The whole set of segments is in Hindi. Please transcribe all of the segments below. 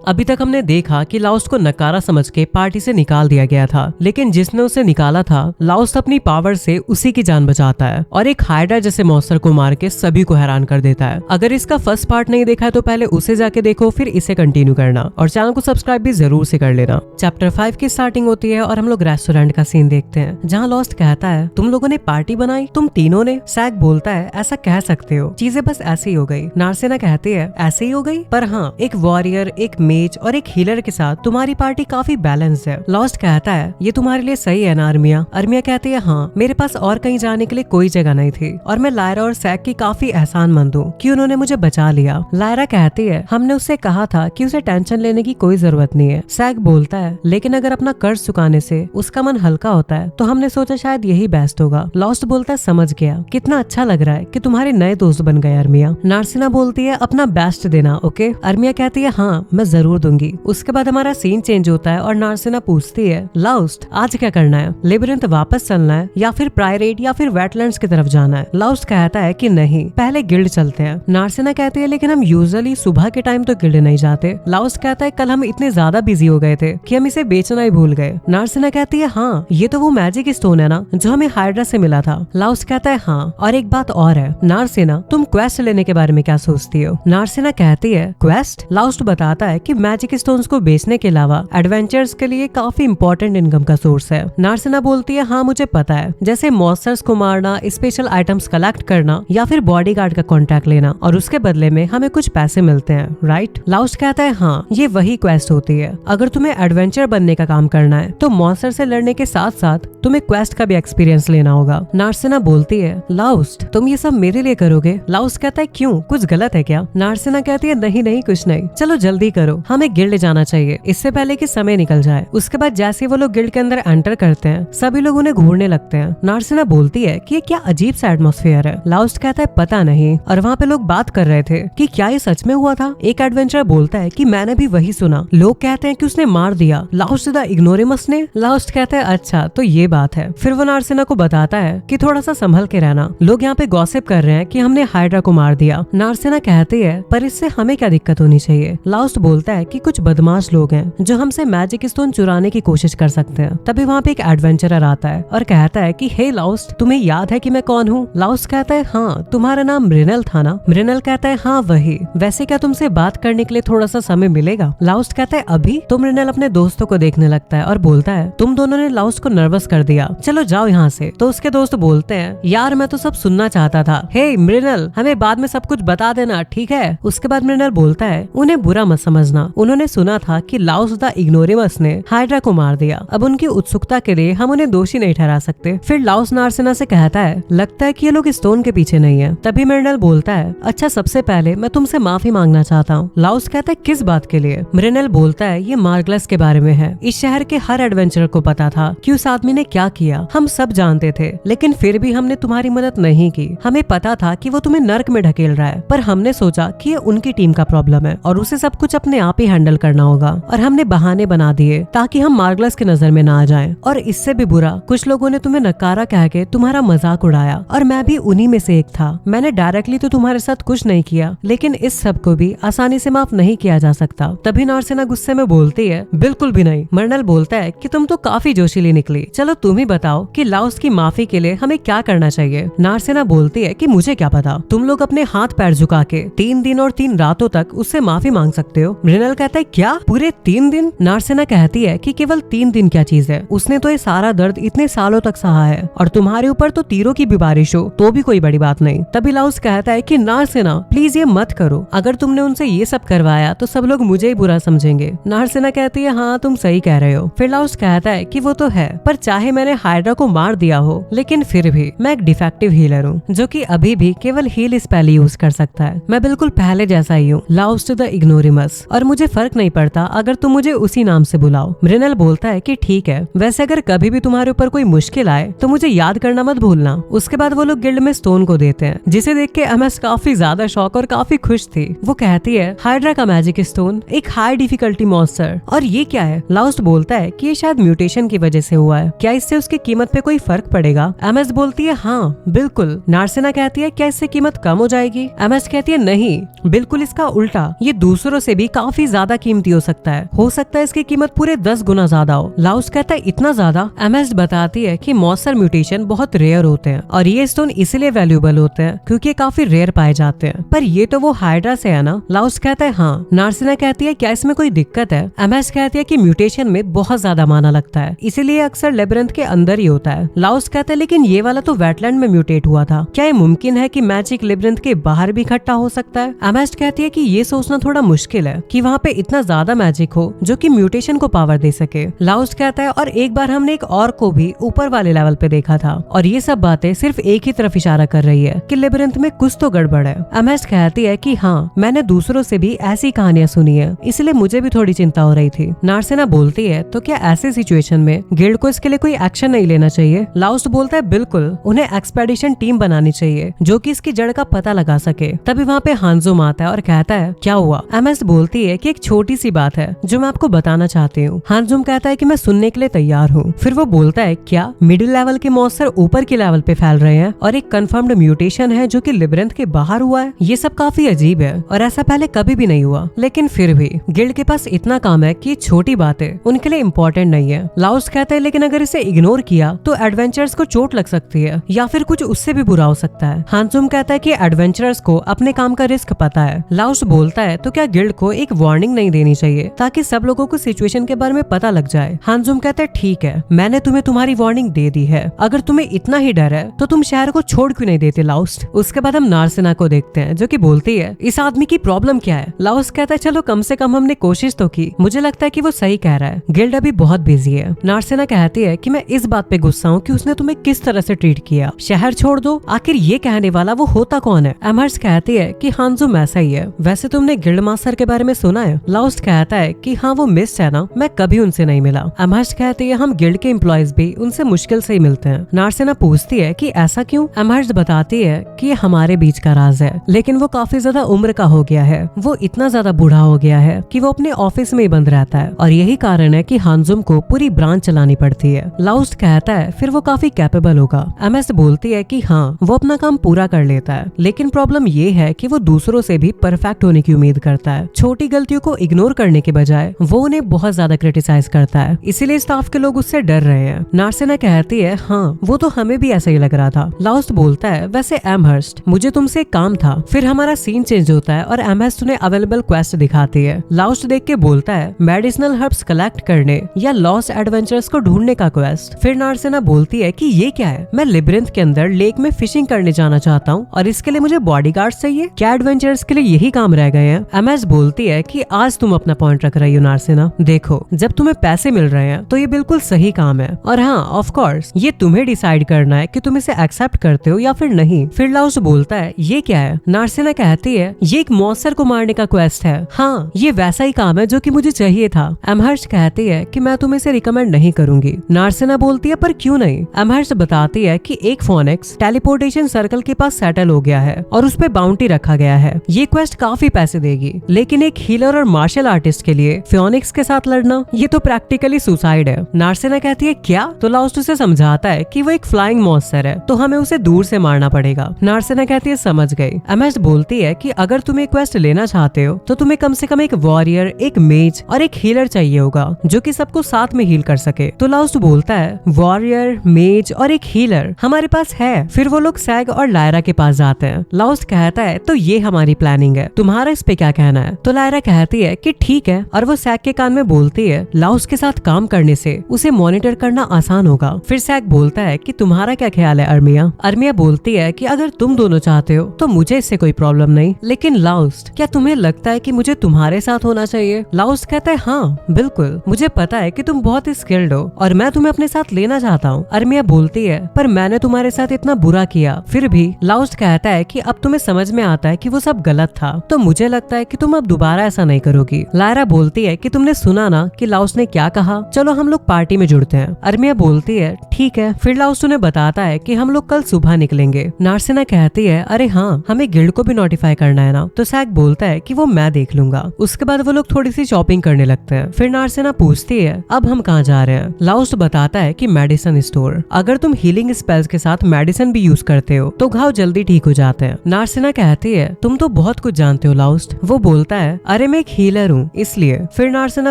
अभी तक हमने देखा कि लाउस्ट को नकारा समझ के पार्टी से निकाल दिया गया था, लेकिन जिसने उसे निकाला था लाउस्ट अपनी पावर से उसी की जान बचाता है और एक हाइड्रा जैसे मॉन्स्टर को मार के सभी को हैरान कर देता है। अगर इसका फर्स्ट पार्ट नहीं देखा है तो पहले उसे जाके देखो, फिर इसे कंटिन्यू करना और चैनल को सब्सक्राइब भी जरूर से कर लेना। चैप्टर 5 की स्टार्टिंग होती है और हम लोग रेस्टोरेंट का सीन देखते हैं जहाँ लॉस्ट कहता है तुम लोगों ने पार्टी बनाई, तुम तीनों ने। सैग बोलता है ऐसा कह सकते हो, चीजें बस ऐसे ही हो गई। नार्सिना कहती है ऐसे ही हो गई, पर हाँ एक वॉरियर, एक मेज और एक हीलर के साथ तुम्हारी पार्टी काफी बैलेंस्ड है। लॉस्ट कहता है ये तुम्हारे लिए सही है ना अर्मिया? अर्मिया कहती है हाँ, मेरे पास और कहीं जाने के लिए कोई जगह नहीं थी और मैं लायरा और सैग की काफी एहसानमंद हूँ कि उन्होंने मुझे बचा लिया। लायरा कहती है हमने उससे कहा था कि उसे टेंशन लेने की कोई जरूरत नहीं है। सैग बोलता है लेकिन अगर अपना कर्ज चुकाने से उसका मन हल्का होता है तो हमने सोचा शायद यही बेस्ट होगा। लॉस्ट बोलता है समझ गया, कितना अच्छा लग रहा है कि तुम्हारे नए दोस्त बन गए अर्मिया। नार्सिना बोलती है अपना बेस्ट देना, ओके? अर्मिया कहती है हाँ मैं जरूर दूंगी। उसके बाद हमारा सीन चेंज होता है और नार्सिना पूछती है लाउस्ट आज क्या करना है? लेबिरिंथ वापस चलना है या फिर प्रायरेट या फिर वेटलैंड्स की तरफ जाना है? लाउस्ट कहता है कि नहीं, पहले गिल्ड चलते हैं। नार्सिना कहती है लेकिन हम यूजुअली सुबह के टाइम तो गिल्ड नहीं जाते। लाउस्ट कहता है कल हम इतने ज्यादा बिजी हो गए थे कि हम इसे बेचना ही भूल गए। नार्सिना कहती है हाँ ये तो वो मैजिक स्टोन है ना जो हमें हाइड्रा से मिला था। लाउस्ट कहता है हाँ, और एक बात और है नार्सिना, तुम क्वेस्ट लेने के बारे में क्या सोचती हो? नार्सिना कहती है क्वेस्ट? लाउस्ट बताता है कि मैजिक स्टोन्स को बेचने के अलावा एडवेंचर्स के लिए काफी इंपॉर्टेंट इनकम का सोर्स है। नार्सिना बोलती है हाँ मुझे पता है, जैसे मॉन्स्टर्स को मारना, स्पेशल आइटम्स कलेक्ट करना या फिर बॉडीगार्ड का कॉन्ट्रैक्ट लेना और उसके बदले में हमें कुछ पैसे मिलते हैं, राइट? लाउस्ट कहता है हाँ ये वही क्वेस्ट होती है। अगर तुम्हें एडवेंचर बनने का काम करना है तो मॉन्स्टर से लड़ने के साथ साथ तुम्हें क्वेस्ट का भी एक्सपीरियंस लेना होगा। नार्सिना बोलती है लाउस्ट तुम ये सब मेरे लिए करोगे? लाउस्ट कहता है क्यों, कुछ गलत है क्या? नार्सिना कहती है नहीं नहीं कुछ नहीं, चलो जल्दी करो, हमें गिल्ड जाना चाहिए इससे पहले कि समय निकल जाए। उसके बाद जैसे वो लोग गिल्ड के अंदर एंटर करते हैं सभी लोग उन्हें घूरने लगते हैं। नार्सिना बोलती है कि ये क्या अजीब सा एटमॉस्फेयर है। लाउस्ट कहता है पता नहीं, और वहाँ पे लोग बात कर रहे थे कि क्या ये सच में हुआ था। एक एडवेंचर बोलता है कि मैंने भी वही सुना, लोग कहते हैं कि उसने मार दिया लाउस्ट द इग्नोरेमस ने। लाउस्ट कहता है अच्छा तो ये बात है। फिर वो नार्सिना को बताता है कि थोड़ा सा संभल के रहना, लोग यहाँ पे गॉसिप कर रहे हैं कि हमने हाइड्रा को मार दिया। नार्सिना कहती है पर इससे हमें क्या दिक्कत होनी चाहिए? लाउस्ट बोलता है कि कुछ बदमाश लोग हैं जो हमसे मैजिक स्टोन चुराने की कोशिश कर सकते हैं। तभी वहाँ पे एक एडवेंचरर आता है और कहता है कि हे लाउस्ट तुम्हें याद है कि मैं कौन हूँ? लाउस्ट कहता है हाँ, तुम्हारा नाम मृनल था ना? मृनल कहता है हाँ वही, वैसे क्या तुमसे बात करने के लिए थोड़ा सा समय मिलेगा? लाउस्ट कहता है अभी? तो मृनल अपने दोस्तों को देखने लगता है और बोलता है तुम दोनों ने लाउस्ट को नर्वस कर दिया, चलो जाओ यहाँ से। तो उसके दोस्त बोलते हैं यार मैं तो सब सुनना चाहता था, हे मृनल हमें बाद में सब कुछ बता देना ठीक है? उसके बाद मृनल बोलता है उन्हें बुरा मत समझना, उन्होंने सुना था कि लाउस्ट द इग्नोरेमस ने हाइड्रा को मार दिया, अब उनकी उत्सुकता के लिए हम उन्हें दोषी नहीं ठहरा सकते। फिर लाउस्ट नार्सिना से कहता है लगता है कि ये लोग स्टोन के पीछे नहीं है। तभी मृनल बोलता है अच्छा सबसे पहले मैं तुमसे माफी मांगना चाहता हूँ। लाउस्ट कहता है किस बात के लिए? मृनल बोलता है ये मार्गलस के बारे में है। इस शहर के हर एडवेंचरर को पता था कि उस आदमी ने क्या किया, हम सब जानते थे, लेकिन फिर भी हमने तुम्हारी मदद नहीं की। हमें पता था कि वो तुम्हें नर्क में ढकेल रहा है, पर हमने सोचा कि ये उनकी टीम का प्रॉब्लम है और उसे सब कुछ अपने आप ही हैंडल करना होगा, और हमने बहाने बना दिए ताकि हम मार्गलस के नजर में ना आ जाएं। और इससे भी बुरा कुछ लोगों ने तुम्हें नकारा कह के तुम्हारा मजाक उड़ाया और मैं भी उन्हीं में से एक था। मैंने डायरेक्टली तो तुम्हारे साथ कुछ नहीं किया, लेकिन इस सब को भी आसानी से माफ नहीं किया जा सकता। तभी नार्सिना गुस्से में बोलती है बिल्कुल भी नहीं। मर्नल बोलता है कि तुम तो काफी जोशीली निकली, चलो तुम ही बताओ कि लाउस्ट की माफी के लिए हमें क्या करना चाहिए? नार्सिना बोलती है कि मुझे क्या पता, तुम लोग अपने हाथ पैर झुका के 3 दिन और 3 रातों तक उससे माफी मांग सकते हो। मृनल कहता है क्या पूरे 3 दिन? नार्सिना कहती है कि केवल 3 दिन क्या चीज है, उसने तो ये सारा दर्द इतने सालों तक सहा है और तुम्हारे ऊपर तो तीरों की भी बारिश हो तो भी कोई बड़ी बात नहीं। तभी लाउस्ट कहता है कि नार्सिना प्लीज ये मत करो, अगर तुमने उनसे ये सब करवाया तो सब लोग मुझे ही बुरा समझेंगे। नार्सिना कहती है हाँ तुम सही कह रहे हो। फिर लाउस्ट कहता है कि वो तो है, पर चाहे मैंने हाइड्रा को मार दिया हो लेकिन फिर भी मैं एक डिफेक्टिव हीलर हूँ जो कि अभी भी केवल हील स्पेल यूज कर सकता है। मैं बिल्कुल पहले जैसा ही हूँ, लाउस्ट द इग्नोरेमस, और मुझे फर्क नहीं पड़ता अगर तुम मुझे उसी नाम से बुलाओ। मृनल बोलता है कि ठीक है, वैसे अगर कभी भी तुम्हारे ऊपर कोई मुश्किल आए तो मुझे याद करना मत भूलना। उसके बाद वो लोग गिल्ड में स्टोन को देते हैं, जिसे देख के एमएस काफी ज्यादा शॉक और काफी खुश थी। वो कहती है हाइड्रा का मैजिक स्टोन, एक हाई डिफिकल्टी मॉन्स्टर, और ये क्या है? लाउस्ट बोलता है कि ये शायद म्यूटेशन की वजह से हुआ है, क्या इससे उसकी कीमत पे कोई फर्क पड़ेगा? एमएस बोलती है हाँ बिल्कुल। नार्सिना कहती है क्या इससे कीमत कम हो जाएगी? एमएस कहती है नहीं, बिल्कुल इसका उल्टा, ये दूसरों से भी काफी काफी ज्यादा कीमती हो सकता है इसकी कीमत पूरे 10 गुना ज्यादा हो। लाउस कहता है इतना ज्यादा? एमएस बताती है कि मॉन्स्टर म्यूटेशन बहुत रेयर होते हैं और ये स्टोन इसलिए वैल्यूएबल होते हैं क्योंकि ये काफी रेयर पाए जाते हैं। पर ये तो वो हाइड्रा से है ना? लाउस कहता है हाँ। नार्सिना कहती है क्या इसमें कोई दिक्कत है? एमएस कहती है कि म्यूटेशन में बहुत ज्यादा माना लगता है, इसीलिए अक्सर लेबिरिंथ के अंदर ही होता है। लाउस कहता है लेकिन ये वाला तो वेटलैंड में म्यूटेट हुआ था, क्या ये मुमकिन है कि मैजिक लेबिरिंथ के बाहर भी इकट्ठा हो सकता है? एमएस कहती है कि ये सोचना थोड़ा मुश्किल है कि वहाँ पे इतना ज्यादा मैजिक हो जो कि म्यूटेशन को पावर दे सके। लाउस कहता है और एक बार हमने एक और को भी ऊपर वाले लेवल पे देखा था और ये सब बातें सिर्फ एक ही तरफ इशारा कर रही है कि लेबिरिंथ में कुछ तो गड़बड़ है। एमएस कहती है कि हाँ, मैंने दूसरों से भी ऐसी कहानियां सुनी है, इसलिए मुझे भी थोड़ी चिंता हो रही थी। नार्सिना बोलती है तो क्या ऐसी सिचुएशन में गिल्ड को इसके लिए कोई एक्शन नहीं लेना चाहिए? लाउस बोलता है बिल्कुल, उन्हें एक्सपेडिशन टीम बनानी चाहिए जो कि इसकी जड़ का पता लगा सके। तभी वहाँ पे हांजुम आता है और कहता है क्या हुआ? एमएस बोलती है कि एक छोटी सी बात है जो मैं आपको बताना चाहती हूँ। हांजुम कहता है कि मैं सुनने के लिए तैयार हूँ। फिर वो बोलता है क्या मिडिल लेवल के मॉन्स्टर ऊपर के लेवल पे फैल रहे हैं और एक कंफर्म्ड म्यूटेशन है जो कि लेबिरिंथ के बाहर हुआ है? ये सब काफी अजीब है और ऐसा पहले कभी भी नहीं हुआ, लेकिन फिर भी गिल्ड के पास इतना काम है कि छोटी बातें उनके लिए इम्पोर्टेंट नहीं है। लाउस कहता है लेकिन अगर इसे इग्नोर किया तो एडवेंचरर्स को चोट लग सकती है या फिर कुछ उससे भी बुरा हो सकता है। हांजुम कहता है कि एडवेंचरर्स को अपने काम का रिस्क पता है। लाउस बोलता है तो क्या गिल्ड को एक वार्निंग नहीं देनी चाहिए ताकि सब लोगों को सिचुएशन के बारे में पता लग जाए? हांजुम कहता है ठीक है, मैंने तुम्हें तुम्हारी वार्निंग दे दी है, अगर तुम्हें इतना ही डर है तो तुम शहर को छोड़ क्यों नहीं देते लाउस? उसके बाद हम नार्सिना को देखते हैं जो कि बोलती है इस आदमी की प्रॉब्लम क्या है? लाउस कहता है चलो कम से कम हमने कोशिश तो की, मुझे लगता है कि वो सही कह रहा है, गिल्ड अभी बहुत बिजी है। नार्सिना कहती है कि मैं इस बात पे गुस्सा हूँ कि उसने तुम्हें किस तरह से ट्रीट किया, शहर छोड़ दो। आखिर ये कहने वाला वो होता कौन है? एमर्स कहती है कि हांजुम ऐसा ही है, वैसे तुमने गिल्ड मास्टर के बारे में सुना है? लाउस कहता है कि हाँ वो मिस्ट है ना, मैं कभी उनसे नहीं मिला। एमर्स कहती है हम गिल्ड के एम्प्लॉयज भी उनसे मुश्किल से ही मिलते हैं। नार्सिना पूछती है कि ऐसा क्यों? एमर्स बताती है कि ये हमारे बीच का राज है, लेकिन वो काफी ज्यादा उम्र का हो गया है, वो इतना ज्यादा बूढ़ा हो गया है कि वो अपने ऑफिस में ही बंद रहता है और यही कारण है कि हांजुम को पूरी ब्रांच चलानी पड़ती है। लाउस कहता है फिर वो काफी कैपेबल होगा। एमएस बोलती है कि हाँ वो अपना काम पूरा कर लेता है, लेकिन प्रॉब्लम ये है कि वो दूसरों से भी परफेक्ट होने की उम्मीद करता है। छोटी गलतियों को इग्नोर करने के बजाय वो उन्हें बहुत ज्यादा क्रिटिसाइज करता है, इसीलिए स्टाफ के लोग उससे डर रहे हैं। नार्सिना कहती है हाँ वो तो हमें भी ऐसा ही लग रहा था। लाउस बोलता है वैसे एमहर्स्ट मुझे तुमसे एक काम था। फिर हमारा सीन चेंज होता है और एमहर्स्ट उन्हें अवेलेबल क्वेस्ट दिखाती है। लाउस देख के बोलता है मेडिसिनल हर्ब्स कलेक्ट करने या लॉस्ट एडवेंचरर्स को ढूंढने का क्वेस्ट। फिर नार्सिना बोलती है कि ये क्या है? मैं लेबिरिंथ के अंदर लेक में फिशिंग करने जाना चाहता हूँ और इसके लिए मुझे बॉडीगार्ड्स चाहिए, क्या एडवेंचरर्स के लिए यही काम रह गए हैं? एमएस बोलती है कि आज तुम अपना पॉइंट रख रही हो नार्सिना, देखो जब तुम्हें पैसे मिल रहे हैं तो ये बिल्कुल सही काम है और हाँ ऑफ कोर्स ये तुम्हें डिसाइड करना है कि तुम इसे एक्सेप्ट करते हो या फिर नहीं। फिर लाउस बोलता है ये क्या है? नार्सिना कहती है ये एक मॉन्स्टर को मारने का क्वेस्ट है, हाँ ये वैसा ही काम है जो कि मुझे चाहिए था। एमहर्स्ट कहती है कि मैं तुम्हें इसे रिकमेंड नहीं करूंगी। नार्सिना बोलती है पर क्यों नहीं? एमहर्स्ट बताती है कि एक फोनिक्स टेलीपोर्टेशन सर्कल के पास सेटल हो गया है और उस पे बाउंटी रखा गया है, ये क्वेस्ट काफी पैसे देगी, लेकिन एक हीलर और मार्शल आर्टिस्ट के लिए फियोनिक्स के साथ लड़ना ये तो प्रैक्टिकली सुसाइड है। नार्सिना कहती है क्या? तो लाउस उसे समझाता है कि वो एक फ्लाइंग मॉन्स्टर है तो हमें उसे दूर से मारना पड़ेगा। नार्सिना कहती है समझ गई। एमएस बोलती है कि अगर तुम एक क्वेस्ट लेना चाहते हो तो तुम्हें कम से कम एक वॉरियर, एक मेज और एक हीलर चाहिए होगा जो कि सबको साथ में हील कर सके। तो लाउस बोलता है वॉरियर, मेज और एक हीलर हमारे पास है। फिर वो लोग सैग और लायरा के पास जाते हैं। लाउस कहता है तो ये हमारी प्लानिंग है, तुम्हारा इस पे क्या कहना है? तो लायरा कहती है कि ठीक है और वो सैग के कान में बोलती है लाउस के साथ काम करने से उसे मॉनिटर करना आसान होगा। फिर सैग बोलता है कि तुम्हारा क्या ख्याल है अर्मिया? अर्मिया बोलती है कि अगर तुम दोनों चाहते हो तो मुझे इससे कोई प्रॉब्लम नहीं, लेकिन लाउस क्या तुम्हें लगता है कि मुझे तुम्हारे साथ होना चाहिए? लाउस कहता है हाँ बिल्कुल, मुझे पता है कि तुम बहुत स्किल्ड हो और मैं तुम्हें अपने साथ लेना चाहता हूँ। अर्मिया बोलती है पर मैंने तुम्हारे साथ इतना बुरा किया। फिर भी लाउस कहता है कि अब तुम्हें समझ में आता है कि वो सब गलत था, तो मुझे लगता है कि तुम अब दोबारा ऐसा नहीं करोगी। लायरा बोलती है कि तुमने सुना ना कि लाउस ने क्या कहा, चलो हम लोग पार्टी में जुड़ते हैं। अर्मिया बोलती है ठीक है। फिर लाउस उन्हें बताता है कि हम लोग कल सुबह निकलेंगे। नार्सिना कहती है अरे हाँ हमें गिल्ड को भी नोटिफाई करना है ना। तो सैग बोलता है कि वो मैं देख लूंगा। उसके बाद वो लोग थोड़ी सी शॉपिंग करने लगते हैं। फिर नार्सिना पूछती है अब हम कहाँ जा रहे हैं? लाउस बताता है कि मेडिसिन स्टोर, अगर तुम हीलिंग स्पेल्स के साथ मेडिसिन भी यूज करते हो तो घाव जल्दी ठीक हो जाते हैं। नार्सिना कहती है तुम तो बहुत कुछ जानते हो लाउस। वो बोलता है अरे मैं एक हीलर हूँ इसलिए। फिर नार्सिना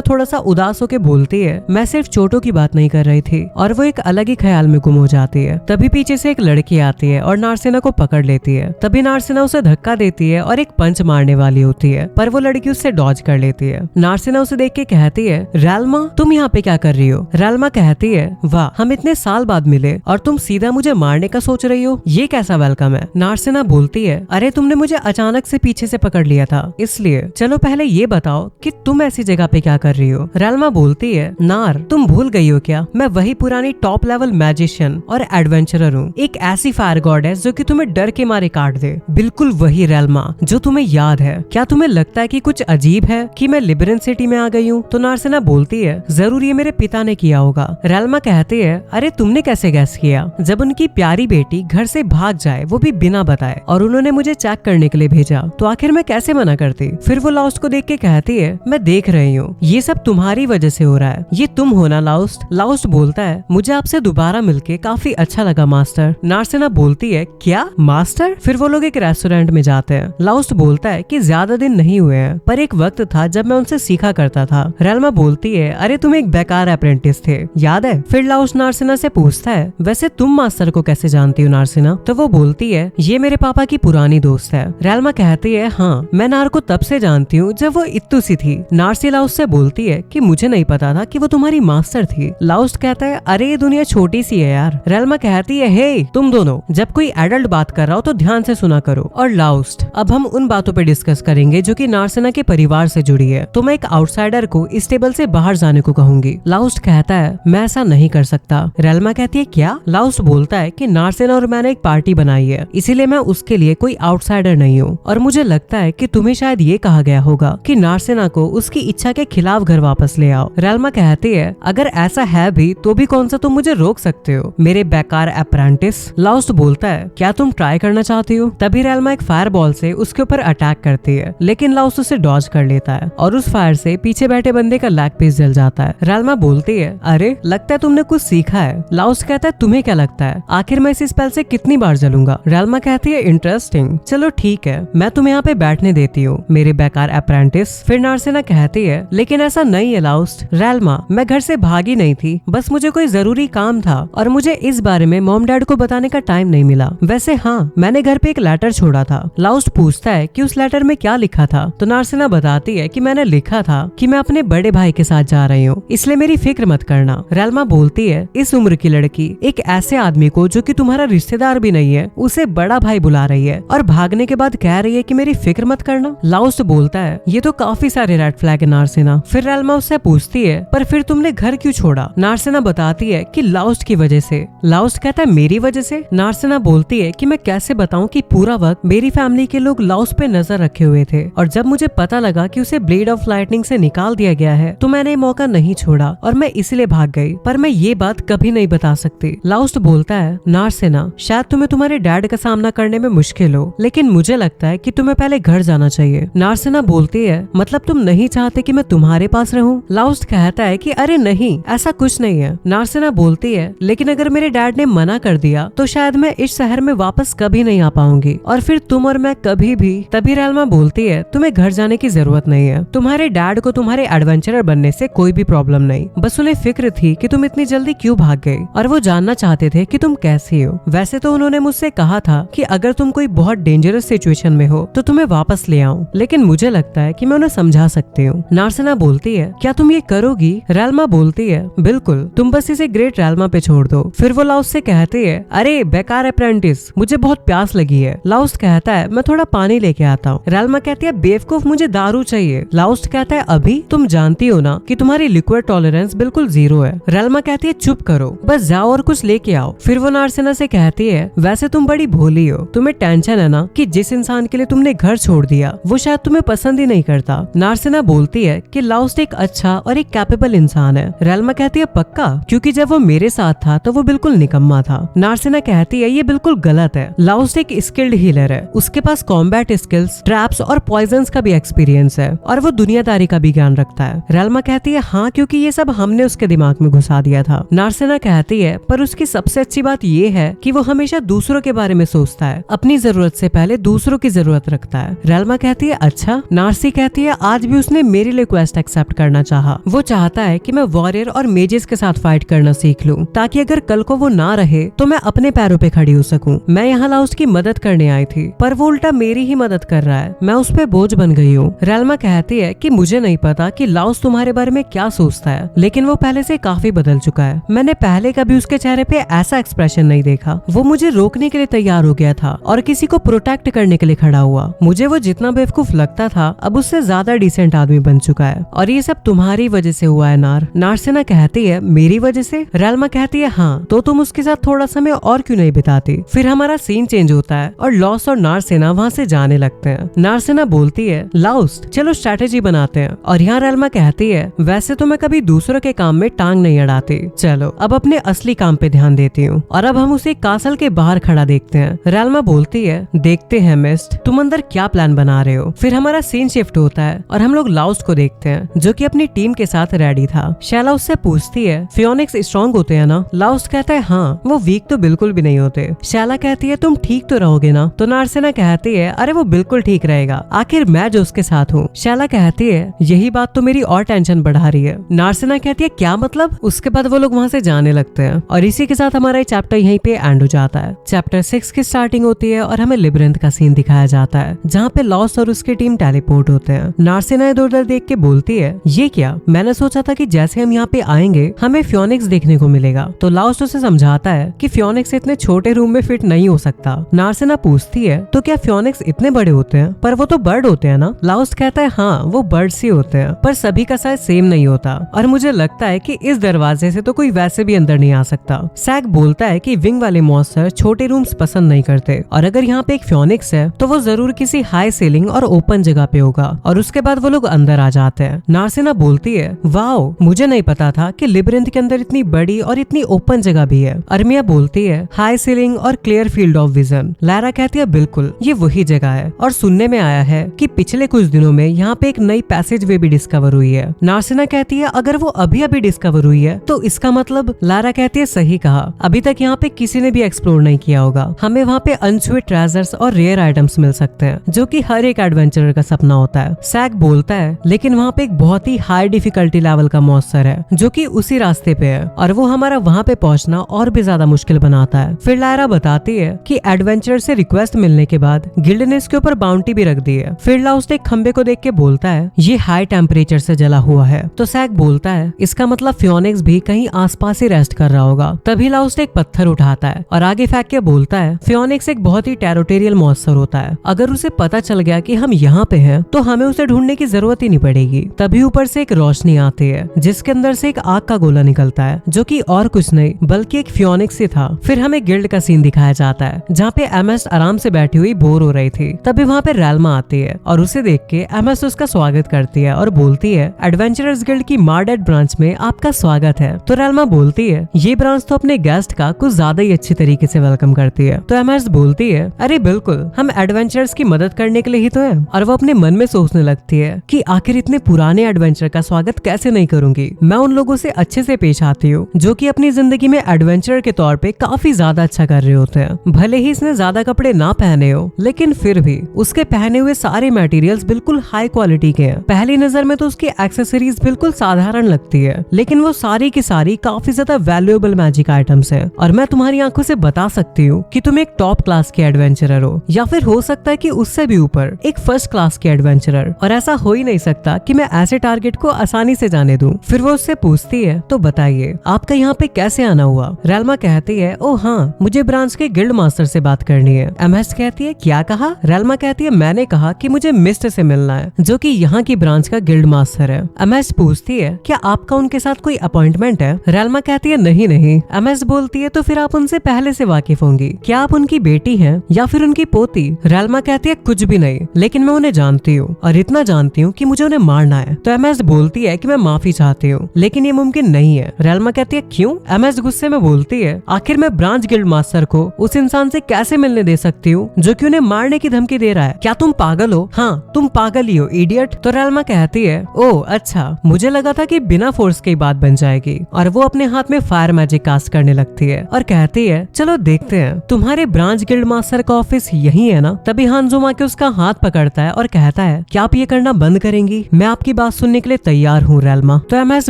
थोड़ा सा उदास होकर बोलती है मैं सिर्फ चोटों की बात नहीं कर रही थी, और वो एक अलग ही ख्याल में गुम हो जाती है। तभी पीछे से एक लड़की आती है और नार्सिना को पकड़ लेती है। तभी नार्सिना उसे धक्का देती है और एक पंच मारने वाली होती है, पर वो लड़की उससे डॉज कर लेती है। नार्सिना उसे देख के कहती है रैल्मा तुम यहाँ पे क्या कर रही हो। रैल्मा कहती है वाह हम इतने साल बाद मिले और तुम सीधा मुझे मारने का सोच रही हो, ये कैसा वेलकम है। नार्सिना बोलती है अरे तुमने मुझे अचानक से पीछे से पकड़ लिया था, इसलिए चलो पहले ये बताओ कि तुम ऐसी जगह पे क्या कर रही हो। रैल्मा बोलती है नार तुम भूल गई हो क्या, मैं वही पुरानी टॉप लेवल मैजिशियन और एडवेंचरर हूँ, एक ऐसी फायर गॉडेस जो कि तुम्हें डर के मारे काट दे। बिल्कुल वही रैल्मा जो तुम्हें याद है। क्या तुम्हें लगता है कि कुछ अजीब है कि मैं लिबरन सिटी में आ गई हूँ। तो नार्सिना बोलती है जरूर ये मेरे पिता ने किया होगा। रैल्मा कहती है अरे तुमने कैसे गैस किया, जब उनकी प्यारी बेटी घर से भाग जाए वो भी बिना बताए, और उन्होंने मुझे चेक करने के लिए भेजा, तो आखिर मैं कैसे मना करती। फिर वो लाउस्ट को देख के कहती है मैं देख रही हूँ ये सब तुम्हारी वजह से हो रहा है, ये तुम हो ना लाउस्ट। लाउस्ट बोलता है मुझे आपसे दोबारा मिलके काफी अच्छा लगा मास्टर। नार्सिना बोलती है क्या मास्टर। फिर वो लोग एक रेस्टोरेंट में जाते हैं। लाउस्ट बोलता है कि ज्यादा दिन नहीं हुए हैं, पर एक वक्त था जब मैं उनसे सीखा करता था। रैल्मा बोलती है अरे तुम एक बेकार अप्रेंटिस थे, याद है। फिर लाउस्ट नार्सिना से पूछता है वैसे तुम मास्टर को कैसे जानती हो नार्सिना। तो वो बोलती है ये मेरे पापा की पुरानी दोस्त है। रैल्मा कहती है हाँ मैं नार को तब से जानती हूँ जब वो इत्तू सी थी। नार्सी लाउस्ट से बोलती है कि मुझे नहीं पता था कि वो तुम्हारी मास्टर थी। लाउस्ट कहता है अरे ये दुनिया छोटी सी है यार। रैल्मा कहती है हे तुम दोनों जब कोई एडल्ट बात कर रहा हो तो ध्यान से सुना करो। और लाउस्ट अब हम उन बातों पे डिस्कस करेंगे जो कि नार्सिना के परिवार से जुड़ी है, तो मैं एक आउटसाइडर को इस टेबल से बाहर जाने को कहूंगी। लाउस्ट कहता है मैं ऐसा नहीं कर सकता। रैल्मा कहती है क्या। लाउस्ट बोलता है कि नार्सिना और मैंने एक पार्टी बनाई है, इसीलिए मैं उसके लिए कोई आउटसाइडर नहीं हूँ, और मुझे लगता है कि तुम्हें शायद ये कहा गया होगा कि नार्सिना को उसकी इच्छा के खिलाफ घर वापस ले आओ। रैल्मा कहती है अगर ऐसा है भी तो भी कौन सा तुम मुझे रोक सकते हो मेरे बेकार अप्रेंटिस। लाउस्ट बोलता है क्या तुम ट्राई करना चाहती हो। तभी रैल्मा एक फायर बॉल से उसके ऊपर अटैक करती है, लेकिन लाउस्ट उसे डॉज कर लेता है और उस फायर से पीछे बैठे बंदे का लेग पीस जल जाता है। रैल्मा बोलती है अरे लगता है तुमने कुछ सीखा है। लाउस्ट कहता है तुम्हें क्या लगता है आखिर मैं इस स्पेल से कितनी बार जलूंगा। रैल्मा कहती है इंटरेस्टिंग, चलो ठीक है मैं तुम्हें यहाँ पे बैठने देती हूँ मेरे बेकार अप्रेंटिस। फिर नार्सिना कहती है लेकिन ऐसा नहीं है लाउस्ट। रैल्मा मैं घर से भागी नहीं थी, बस मुझे कोई जरूरी काम था और मुझे इस बारे में मॉम डैड को बताने का टाइम नहीं मिला। वैसे हाँ मैंने घर पे एक लेटर छोड़ा था। लाउस्ट पूछता है कि उस लेटर में क्या लिखा था। तो नार्सिना बताती है कि मैंने लिखा था कि मैं अपने बड़े भाई के साथ जा रही हूँ, इसलिए मेरी फिक्र मत करना। रैल्मा बोलती है इस उम्र की लड़की एक ऐसे आदमी को जो कि तुम्हारा रिश्तेदार भी नहीं है उसे बड़ा भाई बुला रही है और भागने के बाद कह रही है कि मेरी फिक्र मत करना। लाउस्ट बोलता है ये तो काफी सारे रेड फ्लैग है नार्सिना। फिर रैल्मा उससे पूछती है पर फिर तुमने घर क्यों छोड़ा। नार्सिना बताती है कि लाउस्ट की वजह से। लाउस्ट कहता है मेरी वजह से। नार्सिना बोलती है कि मैं कैसे बताऊं कि पूरा वक्त मेरी फैमिली के लोग लाउस्ट पे नजर रखे हुए थे, और जब मुझे पता लगा कि उसे ब्लेड ऑफ लाइटनिंग से निकाल दिया गया है तो मैंने मौका नहीं छोड़ा और मैं इसलिए भाग गई, पर मैं ये बात कभी नहीं बता सकती। लाउस्ट बोलता है नार्सिना शायद तुम्हें तुम्हारे डैड का सामना करने में मुश्किल हो, लेकिन मुझे लगता है कि तुम्हें पहले घर जाना चाहिए। नार्सिना बोलती है मतलब तुम नहीं चाहते कि मैं तुम्हारे पास रहूं। लाउस्ट कहता है कि अरे नहीं ऐसा कुछ नहीं है। नार्सिना बोलती है लेकिन अगर मेरे डैड ने मना कर दिया तो शायद मैं इस शहर में वापस कभी नहीं आ पाऊंगी, और फिर तुम और मैं कभी भी। तभी रैल्मा बोलती है तुम्हें घर जाने की जरूरत नहीं है, तुम्हारे डैड को तुम्हारे एडवेंचरर बनने से कोई भी प्रॉब्लम नहीं, बस उन्हें फिक्र थी कि तुम इतनी जल्दी क्यों भाग गई और वो जानना चाहते थे कि तुम कैसी हो। वैसे तो उन्होंने मुझसे कहा था कि अगर तुम कोई बहुत डेंजरस सिचुएशन में हो तो तुम्हें वापस ले आऊं, लेकिन मुझे लगता है कि मैं उन्हें समझा सकती हूँ। नार्सिना बोलती है क्या तुम ये करोगी। रैल्मा बोलती है बिल्कुल, तुम बस इसे ग्रेट रैल्मा पे छोड़ दो। फिर वो लाउस्ट से कहती है अरे बेकार अप्रेंटिस मुझे बहुत प्यास लगी है। लाउस्ट कहता है मैं थोड़ा पानी लेके आता हूँ। रैल्मा कहती है बेवकूफ मुझे दारू चाहिए। लाउस्ट कहता है अभी तुम जानती हो ना कि तुम्हारी लिक्विड टॉलरेंस बिल्कुल 0 है। रैल्मा कहती है चुप करो, बस जाओ और कुछ लेके आओ। फिर वो नार्सिना से कहती है वैसे तुम बड़ी भोली हो, तुम्हें टेंशन है ना कि जिस इंसान के लिए तुमने घर छोड़ दिया वो शायद तुम्हें पसंद ही नहीं करता। नार्सिना बोलती है कि लाउस्ट एक अच्छा और एक कैपेबल इंसान है। रैल्मा कहती है पक्का, क्योंकि जब वो मेरे साथ था तो वो बिल्कुल निकम्मा था। नार्सिना कहती है ये बिल्कुल गलत है। लाउस्ट एक स्किल्ड हीलर है, उसके पास कॉम्बैट स्किल्स, ट्रैप्स और पॉइजन्स का भी एक्सपीरियंस है, और वो दुनियादारी का भी ज्ञान रखता है। रैल्मा कहती है हाँ क्योंकि ये सब हमने उसके दिमाग में घुसा दिया था। नार्सिना कहती है पर उसकी सबसे अच्छी बात ये है कि वो हमेशा दूसरों के बारे में सोचता है, अपनी जरूरत से पहले दूसरों की जरूरत रखता है। रैल्मा कहती है अच्छा। नार्सिना नार्सी कहती है आज भी उसने मेरी रिक्वेस्ट एक्सेप्ट करना चाहा। वो चाहता है कि मैं वॉरियर और मेजेस के साथ फाइट करना सीख लूं, ताकि अगर कल को वो ना रहे तो मैं अपने पैरों पे खड़ी हो सकूं। मैं यहाँ लाउस की मदद करने आई थी, पर वो उल्टा मेरी ही मदद कर रहा है। मैं उस पे बोझ बन गई हूँ। रेल्मा कहती है कि मुझे नहीं पता कि लाउस तुम्हारे बारे में क्या सोचता है, लेकिन वो पहले से काफी बदल चुका है। मैंने पहले कभी उसके चेहरे पे ऐसा एक्सप्रेशन नहीं देखा। वो मुझे रोकने के लिए तैयार हो गया था और किसी को प्रोटेक्ट करने के लिए खड़ा हुआ। मुझे वो जितना बेवकूफ लगता था अब उससे ज्यादा डिसेंट आदमी बन चुका है, और ये सब तुम्हारी वजह से हुआ है नार्सिना कहती है मेरी वजह से? रेल्मा कहती है हाँ, तो तुम उसके साथ थोड़ा समय और क्यों नहीं बिताती? फिर हमारा सीन चेंज होता है और लॉस और नार्सिना वहाँ से जाने लगते हैं। नार्सिना बोलती है लाउस चलो स्ट्रेटेजी बनाते हैं, और यहाँ रेल्मा कहती है वैसे तो मैं कभी दूसरों के काम में टांग नहीं अड़ाती, चलो अब अपने असली काम पे ध्यान देती हूँ। और अब हम उसे कासल के बाहर खड़ा देखते हैं। रेल्मा बोलती है देखते हैं मिस्ट, तुम अंदर क्या प्लान बना रहे हो। फिर हमारा सीन शिफ्ट होता है और हम लोग लाउस को देखते हैं जो कि अपनी टीम के साथ रेडी था। शैला उससे पूछती है फियोनिक्स स्ट्रॉन्ग होते हैं ना? लाउस कहता है हाँ, वो वीक तो बिल्कुल भी नहीं होते। शैला कहती है तुम ठीक तो रहोगे ना? तो नार्सिना कहती है अरे वो बिल्कुल ठीक रहेगा, आखिर मैं जो उसके साथ हूँ। शैला कहती है यही बात तो मेरी और टेंशन बढ़ा रही है। नार्सिना कहती है क्या मतलब? उसके बाद वो लोग वहाँ से जाने लगते हैं और इसी के साथ हमारा चैप्टर यहीं पे एंड हो जाता है। चैप्टर 6 की स्टार्टिंग होती है और हमें लिब्रिंथ का सीन दिखाया जाता है जहाँ पे लॉस और उसकी टीम टेलीपोर्ट होते हैं। नार्सिना इधर उधर देख के बोलती है ये क्या, मैंने सोचा था कि जैसे हम यहाँ पे आएंगे हमें फियोनिक्स देखने को मिलेगा। तो लॉस उसे समझाता है कि फियोनिक्स इतने छोटे रूम में फिट नहीं हो सकता। नार्सिना पूछती है तो क्या फियोनिक्स इतने बड़े होते हैं? पर वो तो बर्ड होते हैं ना? लाउस कहता है हाँ वो बर्ड्स ही होते हैं, पर सभी का साइज सेम नहीं होता, और मुझे लगता है कि इस दरवाजे से तो कोई वैसे भी अंदर नहीं आ सकता। सैक बोलता है कि विंग वाले मॉन्स्टर छोटे रूम्स पसंद नहीं करते, और अगर यहाँ पे एक फियोनिक्स है तो वो जरूर किसी हाई सीलिंग और ओपन जगह पे होगा। और उसके बाद वो लोग अंदर आ जाते हैं। नार्सिना बोलती है वाओ, मुझे नहीं पता था कि लिब्रिंथ के अंदर इतनी बड़ी और इतनी ओपन जगह भी है। अर्मिया बोलती है हाई सीलिंग और clear field of vision. Lara कहती है बिल्कुल ये वही जगह है, और सुनने में आया है कि पिछले कुछ दिनों में यहाँ पे एक नई पैसेज वे भी डिस्कवर हुई है। नार्सिना कहती है अगर वो अभी अभी डिस्कवर हुई है तो इसका मतलब? लारा कहती है सही कहा, अभी तक यहाँ पे किसी ने भी एक्सप्लोर नहीं किया होगा। हमें वहाँ पे अनछुए ट्रेजर्स और रेयर आइटम्स मिल सकते हैं जो कि हर एक एडवेंचरर का सपना होता है। सैक बोलता है लेकिन वहाँ पे एक बहुत ही हाई डिफिकल्टी लेवल का मॉन्स्टर है जो कि उसी रास्ते पे है, और वो हमारा वहाँ पे पहुँचना और भी ज्यादा मुश्किल बनाता है। फिर लारा बताती है कि एडवेंचरर से रिक्वेस्ट मिलने के बाद गिल्ड ने इसके ऊपर बाउंटी भी रख दी है। फिर लाउस एक खंबे को देख के बोलता है ये हाई टेम्परेचर से जला हुआ है। तो सैक बोलता है इसका मतलब फियोनिक्स भी कहीं आसपास ही रेस्ट कर रहा होगा। तभी लाउस एक पत्थर उठाता है और आगे फेंक के बोलता है फियोनिक्स एक बहुत ही टेरिटोरियल मॉन्स्टर होता है, अगर उसे पता चल गया कि हम यहाँ पे हैं तो हमें उसे ढूंढने की जरूरत ही नहीं पड़ेगी। तभी ऊपर से एक रोशनी आती है जिसके अंदर से एक आग का गोला निकलता है जो कि और कुछ नहीं बल्कि एक फियोनिक्स ही था। फिर हमें गिल्ड का सीन दिखाया जाता है जहाँ पे एमएस आराम से बैठी हुई बोर हो रही थी। तभी वहाँ पे रेल्मा आती है और उसे देख के एमएस उसका स्वागत करती है और बोलती है एडवेंचरर्स गिल्ड की मार्डेड ब्रांच में आपका स्वागत है। तो रेल्मा बोलती है ये ब्रांच तो अपने गेस्ट का कुछ ज्यादा ही अच्छी तरीके से वेलकम करती है। तो एमएस बोलती है अरे बिल्कुल, हम एडवेंचरर्स की मदद करने के लिए ही तो है। और वो अपने मन में सोचने लगती है कि आखिर इतने पुराने एडवेंचर का स्वागत कैसे नहीं करूंगी। मैं उन लोगों से अच्छे से पेश आती हूँ जो कि अपनी जिंदगी में एडवेंचर के तौर पे काफी ज्यादा अच्छा कर रहे होते हैं। भले ही इसने ज्यादा कपड़े ना पहने हो, लेकिन फिर भी उसके पहने हुए सारे मटेरियल्स बिल्कुल हाई क्वालिटी के हैं। पहली नजर में तो उसकी एक्सेसरीज बिल्कुल साधारण लगती है, लेकिन वो सारी की सारी काफी ज्यादा वैल्यूएबल मैजिक आइटम्स हैं। और मैं तुम्हारी आंखों से बता सकती हूँ कि तुम एक टॉप क्लास के एडवेंचरर हो, या फिर हो सकता है कि उससे भी ऊपर एक फर्स्ट क्लास के एडवेंचरर। और ऐसा हो ही नहीं सकता कि मैं ऐसे टारगेट को आसानी से जाने दूं। फिर वो उससे पूछती है तो बताइए आपका यहाँ पे कैसे आना हुआ? रेल्मा कहती है ओ हाँ, मुझे ब्रांच के गिल्ड मास्टर से बात करनी है। एमएस कहती है क्या कहा? रेल्मा कहती है मैंने कहा कि मुझे मिस्ट से मिलना है जो कि यहाँ की ब्रांच का गिल्ड मास्टर है। एमएस पूछती है क्या आपका उनके साथ कोई अपॉइंटमेंट है? रेल्मा कहती है नहीं नहीं। एमएस बोलती है तो फिर आप उनसे पहले से वाकिफ होंगी, क्या आप उनकी बेटी हैं या फिर उनकी पोती? रेल्मा कहती है कुछ भी नहीं, लेकिन मैं उन्हें जानती हूँ और इतना जानती हूँ कि मुझे उन्हें मारना है। तो एमएस बोलती है कि मैं माफी चाहती हूँ लेकिन ये मुमकिन नहीं है। रेल्मा कहती है क्यों? एमएस गुस्से में बोलती है आखिर मैं ब्रांच गिल्ड मास्टर को उस इंसान से कैसे मिलने दे सकती हूँ जो कि उन्हें मारने की धमकी दे रहा है? क्या तुम पागल हो? हाँ तुम पागल ही हो इडियट। तो रेल्मा कहती है ओह अच्छा, मुझे लगा था कि बिना फोर्स की बात बन जाएगी। और वो अपने हाथ में फायर मैजिक कास्ट करने लगती है और कहती है चलो देखते हैं तुम्हारे ब्रांच गिल्ड मास्टर का ऑफिस यही है ना? तभी हानजुमा के उसका हाथ पकड़ता है और कहता है कि आप ये करना बंद करेंगी? मैं आपकी बात सुनने के लिए तैयार हूँ रेल्मा। तो एमएस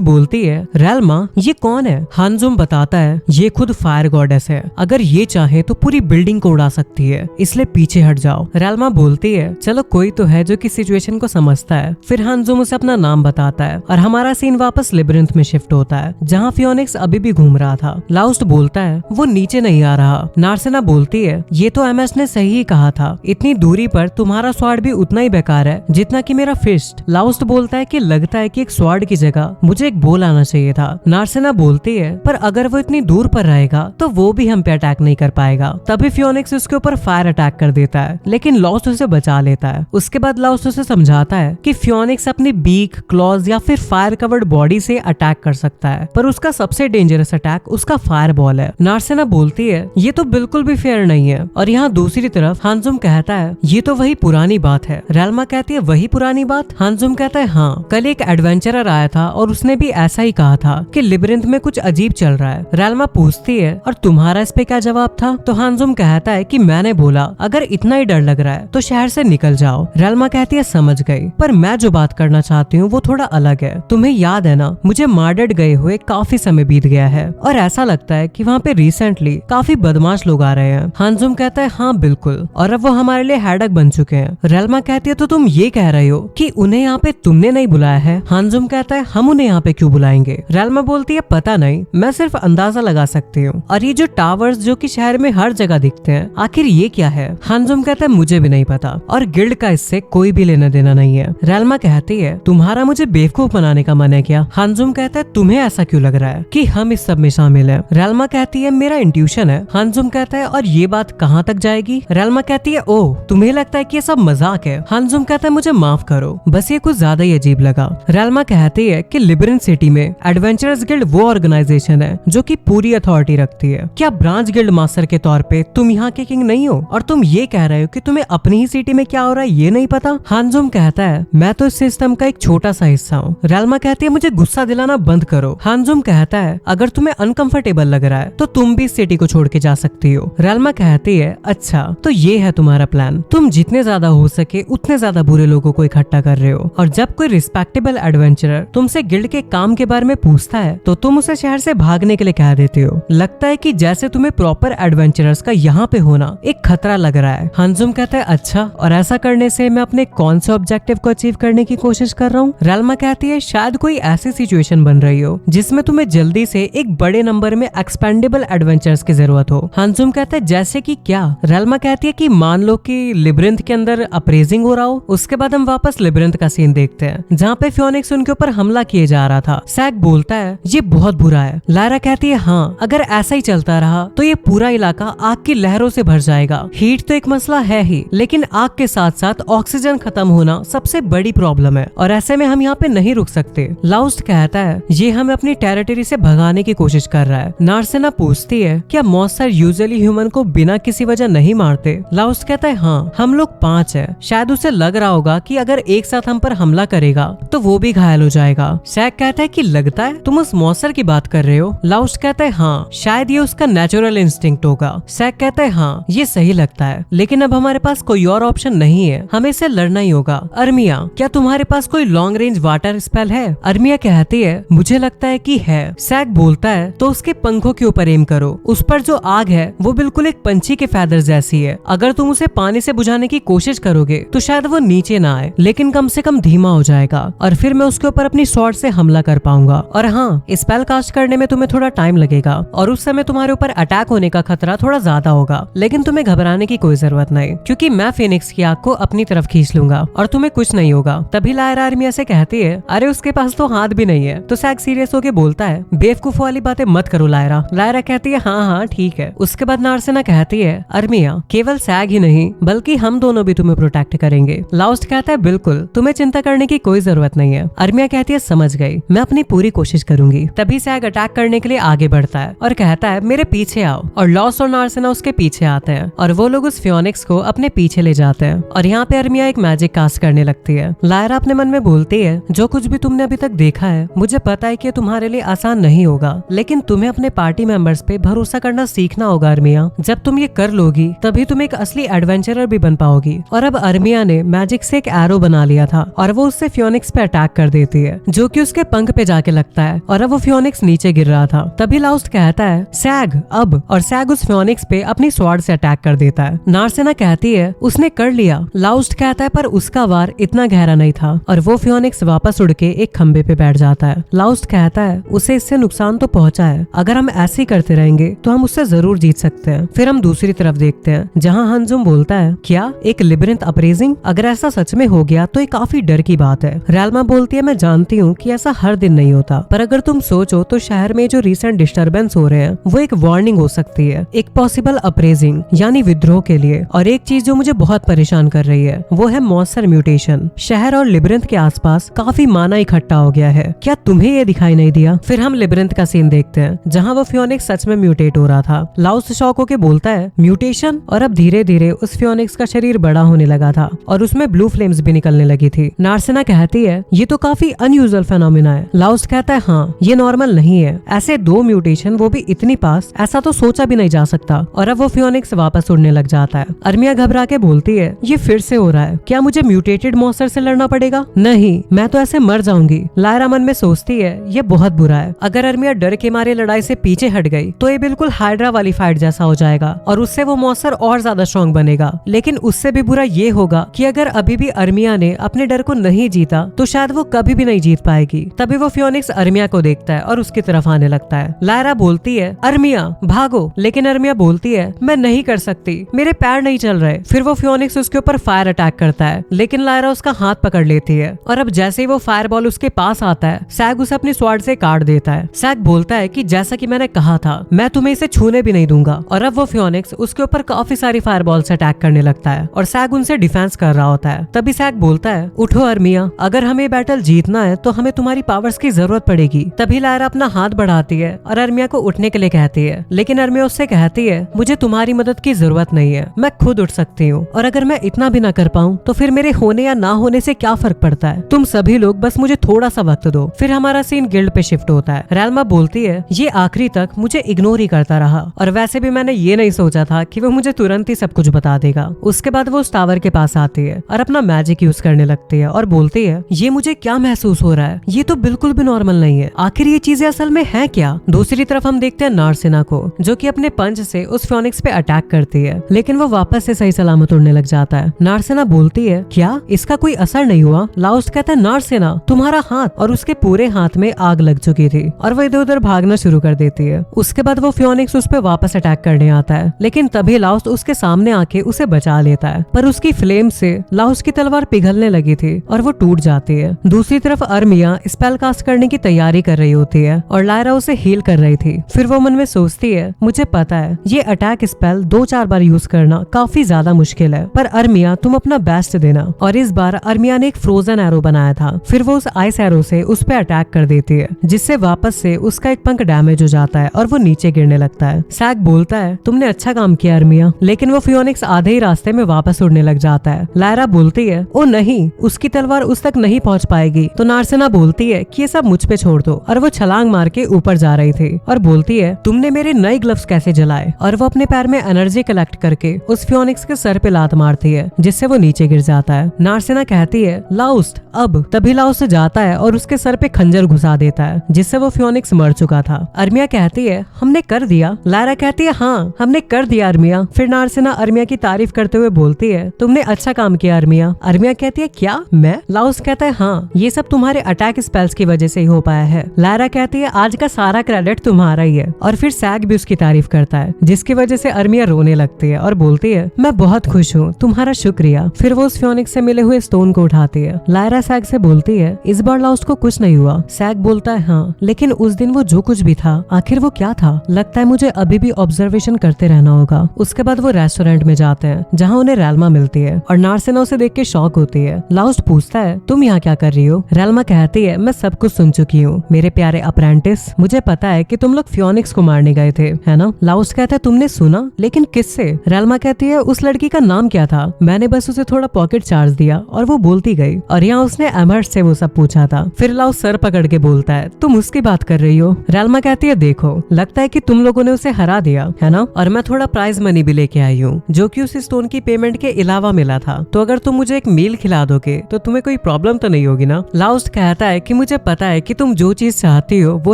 बोलती है, रेल्मा ये कौन है? हानजुम बताता है, ये खुद फायर गॉडेस है, अगर ये चाहे तो पूरी बिल्डिंग को उड़ा सकती है, इसलिए पीछे हट जाओ। रेल्मा बोलती है, चलो कोई तो है जो कि सिचुएशन को समझता है। फिर हानजुम उसे अपना नाम बताता है और हमारा सीन वापस लिब्रिंथ में शिफ्ट होता है, जहाँ फियोनिक्स अभी भी घूम रहा था। लाउस्ट बोलता है, वो नीचे नहीं आ रहा। नार्सिना बोलती है, ये तो एमएस ने सही ही कहा था, इतनी दूरी पर तुम्हारा स्वॉर्ड भी उतना ही बेकार है जितना कि मेरा फिस्ट। लाउस्ट बोलता है कि लगता है कि एक स्वॉर्ड की जगह मुझे एक बोल आना चाहिए था। नार्सिना बोलती है, पर अगर वो इतनी दूर पर रहेगा तो वो भी हम पे अटैक नहीं कर पाएगा। तभी फियोनिक्स उसके ऊपर फायर अटैक कर देता है, लेकिन लाउस्ट उसे बचा लेता है। उसके बाद लाउस्ट उसे समझाता है कि फियोनिक्स अपनी बीक, क्लॉज या फिर फायर कवर्ड बॉडी से अटैक कर सकता है, पर उसका सबसे डेंजरस अटैक उसका फायर बॉल है। नार्सिना बोलती है, ये तो बिल्कुल भी फेयर नहीं है। और यहाँ दूसरी तरफ हानजुम कहता है, ये तो वही पुरानी बात है। रेल्मा कहती है, वही पुरानी बात? हानजुम कहता है, हाँ, कल एक एडवेंचरर आया था और उसने भी ऐसा ही कहा था कि लिब्रिंथ में कुछ अजीब चल रहा है। रेल्मा पूछती है, और तुम्हारा इस पे क्या जवाब था? तो हानजुम कहता है कि मैंने बोला अगर इतना ही डर लग रहा है तो शहर से निकल जाओ। रेल्मा कहती है, समझ गई, पर मैं जो बात करना चाहती हूँ वो थोड़ा अलग है। तुम्हें याद है ना, मुझे मार्डर्ड गए हुए काफी समय बीत गया है और ऐसा लगता है कि वहाँ पे रिसेंटली काफी बदमाश लोग आ रहे हैं। हानजुम कहता है, हाँ बिल्कुल, और अब वो हमारे लिए हैडक बन चुके हैं। रेल्मा कहती है, तो तुम ये कह रहे हो कि उन्हें यहाँ पे तुमने नहीं बुलाया है? हानजुम कहता है, हम उन्हें यहाँ पे क्यों बुलाएंगे? रेल्मा बोलती है, पता नहीं, मैं सिर्फ अंदाजा लगा सकती हूँ। और ये जो टावर्स जो कि शहर में हर जगह दिखते हैं, आखिर ये क्या है? हानजुम कहता है, मुझे भी नहीं पता और गिल्ड का इससे कोई भी लेना देना नहीं है। रेल्मा कहती है, तुम्हारा मुझे बेवकूफ बनाने का मन है क्या? हानजुम कहता है, तुम्हें ऐसा क्यों लग रहा है कि हम इस सब में शामिल हैं? रेल्मा कहती है, मेरा इंट्यूशन है। हानजुम कहता है, और ये बात कहाँ तक जाएगी? रेल्मा कहती है, ओह, तुम्हें लगता है कि ये सब मजाक है? हानजुम कहता है, मुझे माफ करो, बस ये कुछ ज्यादा ही अजीब लगा। रेल्मा कहती है कि लिब्रिंथ सिटी में एडवेंचरर्स गिल्ड वो ऑर्गेनाइजेशन है जो कि पूरी अथॉरिटी रखती है। क्या ब्रांच गिल्ड मास्टर के तौर पे तुम यहाँ के किंग नहीं हो और तुम ये कह रहे हो कि तुम्हें अपनी ही सिटी में क्या हो रहा है ये नहीं पता? हानजुम कहता है, मैं तो इस सिस्टम का एक छोटा सा हिस्सा हूँ। रेल्मा कहती है, मुझे गुस्सा दिलाना बंद करो। हानजुम कहता है, अगर तुम्हें अनकंफर्टेबल लग रहा है तो तुम भी इस सिटी को छोड़ के जा सकती हो। रेल्मा कहती है, अच्छा तो ये है तुम्हारा प्लान, तुम जितने ज्यादा हो सके उतने ज्यादा बुरे लोगों को इकट्ठा कर रहे हो, और जब कोई रिस्पेक्टेबल एडवेंचरर तुमसे गिल्ड के काम के बारे में पूछता है तो तुम उसे शहर से भागने के लिए कह देते हो। लगता है कि जैसे तुम्हें प्रॉपर एडवेंचरर्स का यहाँ पे होना एक खतरा लग रहा है। हानजुम कहता है, अच्छा, और ऐसा करने से मैं अपने कौन से ऑब्जेक्टिव को अचीव करने की कोशिश कर रहा हूँ? रेल्मा कहती है, शायद कोई ऐसी सिचुएशन बन रही हो जिसमें तुम्हें जल्दी से एक बड़े नंबर में एक्सपेंडेबल एडवेंचरर्स की जरूरत हो। हानजुम कहता है, जैसे कि क्या? रेल्मा कहती है कि मान लो कि लिब्रिंथ के अंदर अप्रेजिंग हो रहा हो। उसके बाद हम वापस लिब्रिंथ का सीन देखते हैं जहाँ पे फियोनिक्स उनके ऊपर हमला किए जा रहा था। सैक बोलता है, ये बहुत बुरा है। लायरा कहती है, हाँ, अगर ऐसा ही चलता रहा तो ये पूरा इलाका आग की लहरों से भर जाएगा। हीट तो एक मसला है ही, लेकिन आग के साथ साथ ऑक्सीजन खत्म होना सबसे बड़ी प्रॉब्लम है और ऐसे में हम यहाँ पे नहीं रुक सकते। लाउस्ट कहता है, ये हमें अपनी टेरिटरी से भगाने की कोशिश कर रहा है। नार्सिना पूछती है, क्या मॉन्स्टर यूजुअली ह्यूमन को बिना किसी वजह नहीं मारते? लाउस्ट कहता है, हाँ, हम लोग 5 हैं। शायद उसे लग रहा होगा कि अगर एक साथ हम पर हमला करेगा तो वो भी घायल हो जाएगा। सैक कहता है कि लगता है तुम उस मॉन्स्टर की बात कर रहे हो? लाउस्ट कहता है, हाँ, शायद ये उसका नेचुरल इंस्टिंक्ट होगा। सैक कहता है, हाँ, ये सही लगता है, लेकिन अब हमारे पास कोई और ऑप्शन नहीं है, हमें इसे लड़ना ही होगा। अर्मिया, क्या तुम्हारे पास कोई लॉन्ग रेंज वाटर स्पेल है? अर्मिया कहती है, मुझे लगता है कि है। सैक बोलता है, तो उसके पंखों के ऊपर एम करो। उस पर जो आग है वो बिल्कुल एक पंछी के फैदर जैसी है। अगर तुम उसे पानी से बुझाने की कोशिश करोगे तो शायद वो नीचे ना आए, लेकिन कम से कम धीमा हो जाएगा और फिर मैं उसके ऊपर अपनी स्वॉर्ड से हमला कर पाऊंगा। और हाँ, स्पेल कास्ट करने में तुम्हें थोड़ा टाइम लगेगा और उस समय तुम्हारे ऊपर अटैक होने का खतरा थोड़ा ज्यादा होगा, लेकिन तुम्हें घबराने की कोई जरूरत नहीं, क्योंकि मैं फिनिक्स की आग को अपनी तरफ खींच लूंगा और तुम्हें कुछ नहीं होगा। तभी लायरा अर्मिया से कहती है, अरे उसके पास तो हाथ भी नहीं है। तो सैक सीरियस होके बोलता है, बेवकूफ वाली बातें मत करो लायरा। लायरा कहती है, हाँ हाँ ठीक है। उसके बाद नार्सिना कहती है, अर्मिया, केवल सैग ही नहीं बल्कि हम दोनों भी तुम्हें प्रोटेक्ट करेंगे। लाउस्ट कहता है, बिल्कुल, तुम्हें चिंता करने की कोई जरूरत नहीं है। अर्मिया कहती है, समझ गई, मैं अपनी पूरी कोशिश करूंगी। तभी सैग अटैक करने के लिए आगे बढ़ता है और कहता है, मेरे पीछे आओ। और लॉस और नार्सिना उसके पीछे आते हैं और वो लोग उस फियोनिक्स को अपने पीछे ले जाते हैं। और यहाँ पे अर्मिया एक मैजिक कास्ट करने लगती है। लायरा अपने मन में बोलती है, जो कुछ भी तुमने अभी तक देखा है मुझे पता है कि तुम्हारे लिए आसान नहीं होगा, लेकिन तुम्हें अपने पार्टी मेंबर्स पे भरोसा करना सीखना होगा अर्मिया। जब तुम ये कर लोगी तभी तुम एक असली एडवेंचरर भी बन पाओगी। और अब अर्मिया ने मैजिक से एक एरो बना लिया था और वो उससे फियोनिक्स पे अटैक कर देती है, जो कि उसके पंख पे जाके लगता है और अब वो फियोनिक्स नीचे गिर रहा था। तभी लाउस्ट कहता है सैग अब, और सैग उस फियोनिक्स पे अपनी स्वॉर्ड से अटैक कर देता है। नार्सिना कहती है उसने कर लिया। लाउस्ट कहता है पर उसका वार इतना गहरा नहीं था और वो फियोनिक्स वापस उड़ के एक खंबे पे बैठ जाता है। लाउस्ट कहता है उसे इससे नुकसान तो पहुंचा है, अगर हम ऐसे ही करते रहेंगे तो हम उससे जरूर जीत सकते हैं। फिर हम दूसरी तरफ देखते हैं जहाँ हंजुम बोलता है क्या एक लिबरिंथ अपरेजिंग, अगर ऐसा सच में हो गया तो ये काफी डर की बात है। रेल्मा बोलती है मैं जानती हूँ कि ऐसा हर दिन नहीं होता, पर अगर तुम सोचो तो शहर में जो रिसेंट डिस्टर्बेंस हो रहे हैं वो एक वार्निंग हो सकती है, एक पॉसिबल अपरेजिंग यानी विद्रोह के लिए। और एक चीज जो मुझे बहुत परेशान कर रही है वो है मॉन्स्टर म्यूटेशन। शहर और लिबरिंथ के आसपास काफी माना इकट्ठा हो गया है, क्या तुम्हें ये दिखाई नहीं दिया? फिर हम लिबरिंथ का सीन देखते हैं जहाँ वो फियोनिक्स सच में म्यूटेट हो रहा था। लाउस्ट शॉक होके बोलता है म्यूटेशन, और अब धीरे धीरे उस फियोनिक्स का शरीर बड़ा होने लगा था और उसमें ब्लू फ्लेम्स भी निकलने लगी थी। नार्सिना कहती है ये तो काफी अनयूजुअल फेनोमेना है। लाउस्ट कहता है हाँ ये नॉर्मल नहीं है, ऐसे 2 म्यूटेशन वो भी इतनी पास, ऐसा तो सोचा भी नहीं जा सकता। और अब वो फियोनिक्स वापस उड़ने लग जाता है। अर्मिया घबरा के बोलती है ये फिर से हो रहा है, क्या मुझे म्यूटेटेड मॉन्स्टर से लड़ना पड़ेगा? नहीं, मैं तो ऐसे मर जाऊंगी। लायरा मन में सोचती है ये बहुत बुरा है, अगर अर्मिया डर के मारे लड़ाई से पीछे हट गई तो ये बिल्कुल हाइड्रा वाली फाइट जैसा हो जाएगा और उससे वो मॉन्स्टर और ज्यादा स्ट्रॉन्ग बनेगा। लेकिन उससे भी बुरा ये होगा कि अगर अभी भी अर्मिया ने अपने डर को नहीं जीता तो शायद वो कभी भी नहीं जीत पाएगी। तभी वो फियोनिक्स अर्मिया को देखता है और उसकी तरफ आने लगता है। लायरा बोलती है अर्मिया भागो, लेकिन अर्मिया बोलती है मैं नहीं कर सकती, मेरे पैर नहीं चल रहे। फिर वो फियोनिक्स उसके ऊपर फायर अटैक करता है, लेकिन लायरा उसका हाथ पकड़ लेती है और अब जैसे ही वो फायर बॉल उसके पास आता है सैग उसे अपनी स्वॉर्ड से काट देता है। सैग बोलता है कि जैसा कि मैंने कहा था मैं तुम्हें इसे छूने भी नहीं दूंगा। और अब वो फियोनिक्स उसके ऊपर काफी सारी फायर बॉल से अटैक करने लगता है और सैग उनसे डिफेंस कर रहा होता है। तभी सैग बोलता है उठो अर्मिया, अगर हमें बैटल जीतना है तो हमें तुम्हारी पावर्स की जरूरत पड़ेगी। तभी लायरा अपना हाथ बढ़ाती है और अर्मिया को उठने के लिए कहती है, लेकिन अर्मिया उससे कहती है मुझे तुम्हारी मदद की जरूरत नहीं है, मैं खुद उठ सकती हूँ, और अगर मैं इतना भी ना कर पाऊँ तो फिर मेरे होने या ना होने से क्या फर्क पड़ता है, तुम सभी लोग बस मुझे थोड़ा सा वक्त दो। फिर हमारा सीन गिल्ड पे शिफ्ट होता है। रेल्मा बोलती है ये आखिरी तक मुझे इग्नोर ही करता रहा और वैसे भी मैंने ये नहीं सोचा था कि वो मुझे तुरंत ही सब कुछ बता देगा। उसके बाद वो उस टावर के पास आती है और अपना मैजिक यूज करने लगती है और बोलती है ये मुझे क्या महसूस हो रहा है, ये तो बिल्कुल भी नॉर्मल नहीं है, आखिर ये चीजें असल में है क्या? दूसरी तरफ हम देखते हैं नार्सिना को जो कि अपने पंच से उस फियोनिक्स पे अटैक करती है, लेकिन वो वापस से सही सलामत उड़ने लग जाता है। नार्सिना बोलती है क्या इसका कोई असर नहीं हुआ? लाउस्ट कहता है नार्सिना तुम्हारा हाथ, और उसके पूरे हाथ में आग लग चुकी थी और वो इधर उधर भागना शुरू कर देती है। उसके बाद वो फियोनिक्स उस पे वापस अटैक करने आता है, लेकिन तभी लाउस्ट उसके सामने आके उसे बचा लेता है, पर उसकी फ्लेम से लाउस्ट की तलवार पिघलने लगी थी और वो टूट जाती है। दूसरी तरफ अर्मिया स्पेल कास्ट करने की तैयारी कर रही होती है और लायरा उसे हील कर रही थी। फिर वो मन में सोचती है मुझे पता है ये अटैक स्पेल 2-4 बार यूज करना काफी ज्यादा मुश्किल है, पर अर्मिया तुम अपना बेस्ट देना। और इस बार अर्मिया ने एक फ्रोजन एरो बनाया था, फिर वो उस आइस एरो से उस पे अटैक कर देती है, जिससे वापस से उसका एक पंख डैमेज हो जाता है और वो नीचे गिरने लगता है। सैग बोलता है तुमने अच्छा काम किया अर्मिया, लेकिन वो फियोनिक्स आधे ही रास्ते में वापस उड़ने लग जाता है। लायरा बोलती है ओ नहीं, उसकी तलवार उस तक नहीं पहुंच पाएगी। तो नार्सिना बोलती है कि ये सब मुझ पे छोड़ दो, और वो छलांग मार के ऊपर जा रही थी और बोलती है तुमने मेरे नए ग्लव्स कैसे जलाए? और वो अपने पैर में एनर्जी कलेक्ट करके उस फियोनिक्स के सर पे लात मारती है, जिससे वो नीचे गिर जाता है। नार्सिना कहती है लाउस्ट अब। तभी लाउस्ट जाता है और उसके सर पे खंजर घुसा देता है, जिससे वो फियोनिक्स मर चुका था। अर्मिया कहती है हमने कर दिया। लायरा कहती है हाँ हमने कर दिया अर्मिया। फिर नार्सिना अर्मिया की तारीफ करते हुए बोलती है तुमने अच्छा काम किया अर्मिया। अर्मिया कहती है क्या मैं? लाउस्ट कहता है हाँ ये सब तुम्हारे अटैक स्पेल्स की वजह से ही हो पाया है। लायरा कहती है आज का सारा क्रेडिट तुम्हारा ही है, और फिर सैग भी उसकी तारीफ करता है, जिसकी वजह से अर्मिया रोने लगती है और बोलती है मैं बहुत खुश हूँ, तुम्हारा शुक्रिया। फिर वो उस फियोनिक्स से मिले हुए स्टोन को उठाती है। लायरा सैग से बोलती है इस बार लाउस्ट को कुछ नहीं हुआ। सैग बोलता है हाँ, लेकिन उस दिन वो जो कुछ भी था आखिर वो क्या था? लगता है मुझे अभी भी ऑब्जर्वेशन करते रहना होगा। उसके बाद वो रेस्टोरेंट में जाते हैं जहाँ उन्हें रेल्मा मिलती है और नार्सिना उसे देख के शॉक होती है। लाउस्ट पूछता है तुम यहाँ क्या कर रही हो? रेल्मा कहती है मैं सब कुछ सुन चुकी हूँ मेरे प्यारे अप्रेंटिस, मुझे पता है कि तुम लोग फियोनिक्स को मारने गए थे, है ना? लाउस्ट कहता है तुमने सुना, लेकिन किससे? रेल्मा कहती है उस लड़की का नाम क्या था? मैंने बस उसे थोड़ा पॉकेट चार्ज दिया और वो बोलती गई, और यहाँ उसने एमहर्स्ट से वो सब पूछा था। फिर लाउस्ट सर पकड़ के बोलता है तुम उसकी बात कर रही हो? रेल्मा कहती है देखो लगता है कि तुम लोगों ने उसे हरा दिया, है ना? और मैं थोड़ा प्राइज मनी भी लेके आई हूँ जो कि उस स्टोन की पेमेंट के अलावा मिला था, तो अगर तुम मुझे एक मील खिला दोगे तो तुम्हें कोई प्रॉब्लम तो नहीं होगी ना। लाउस्ट कहता है कि मुझे पता है कि तुम जो चीज चाहती हो वो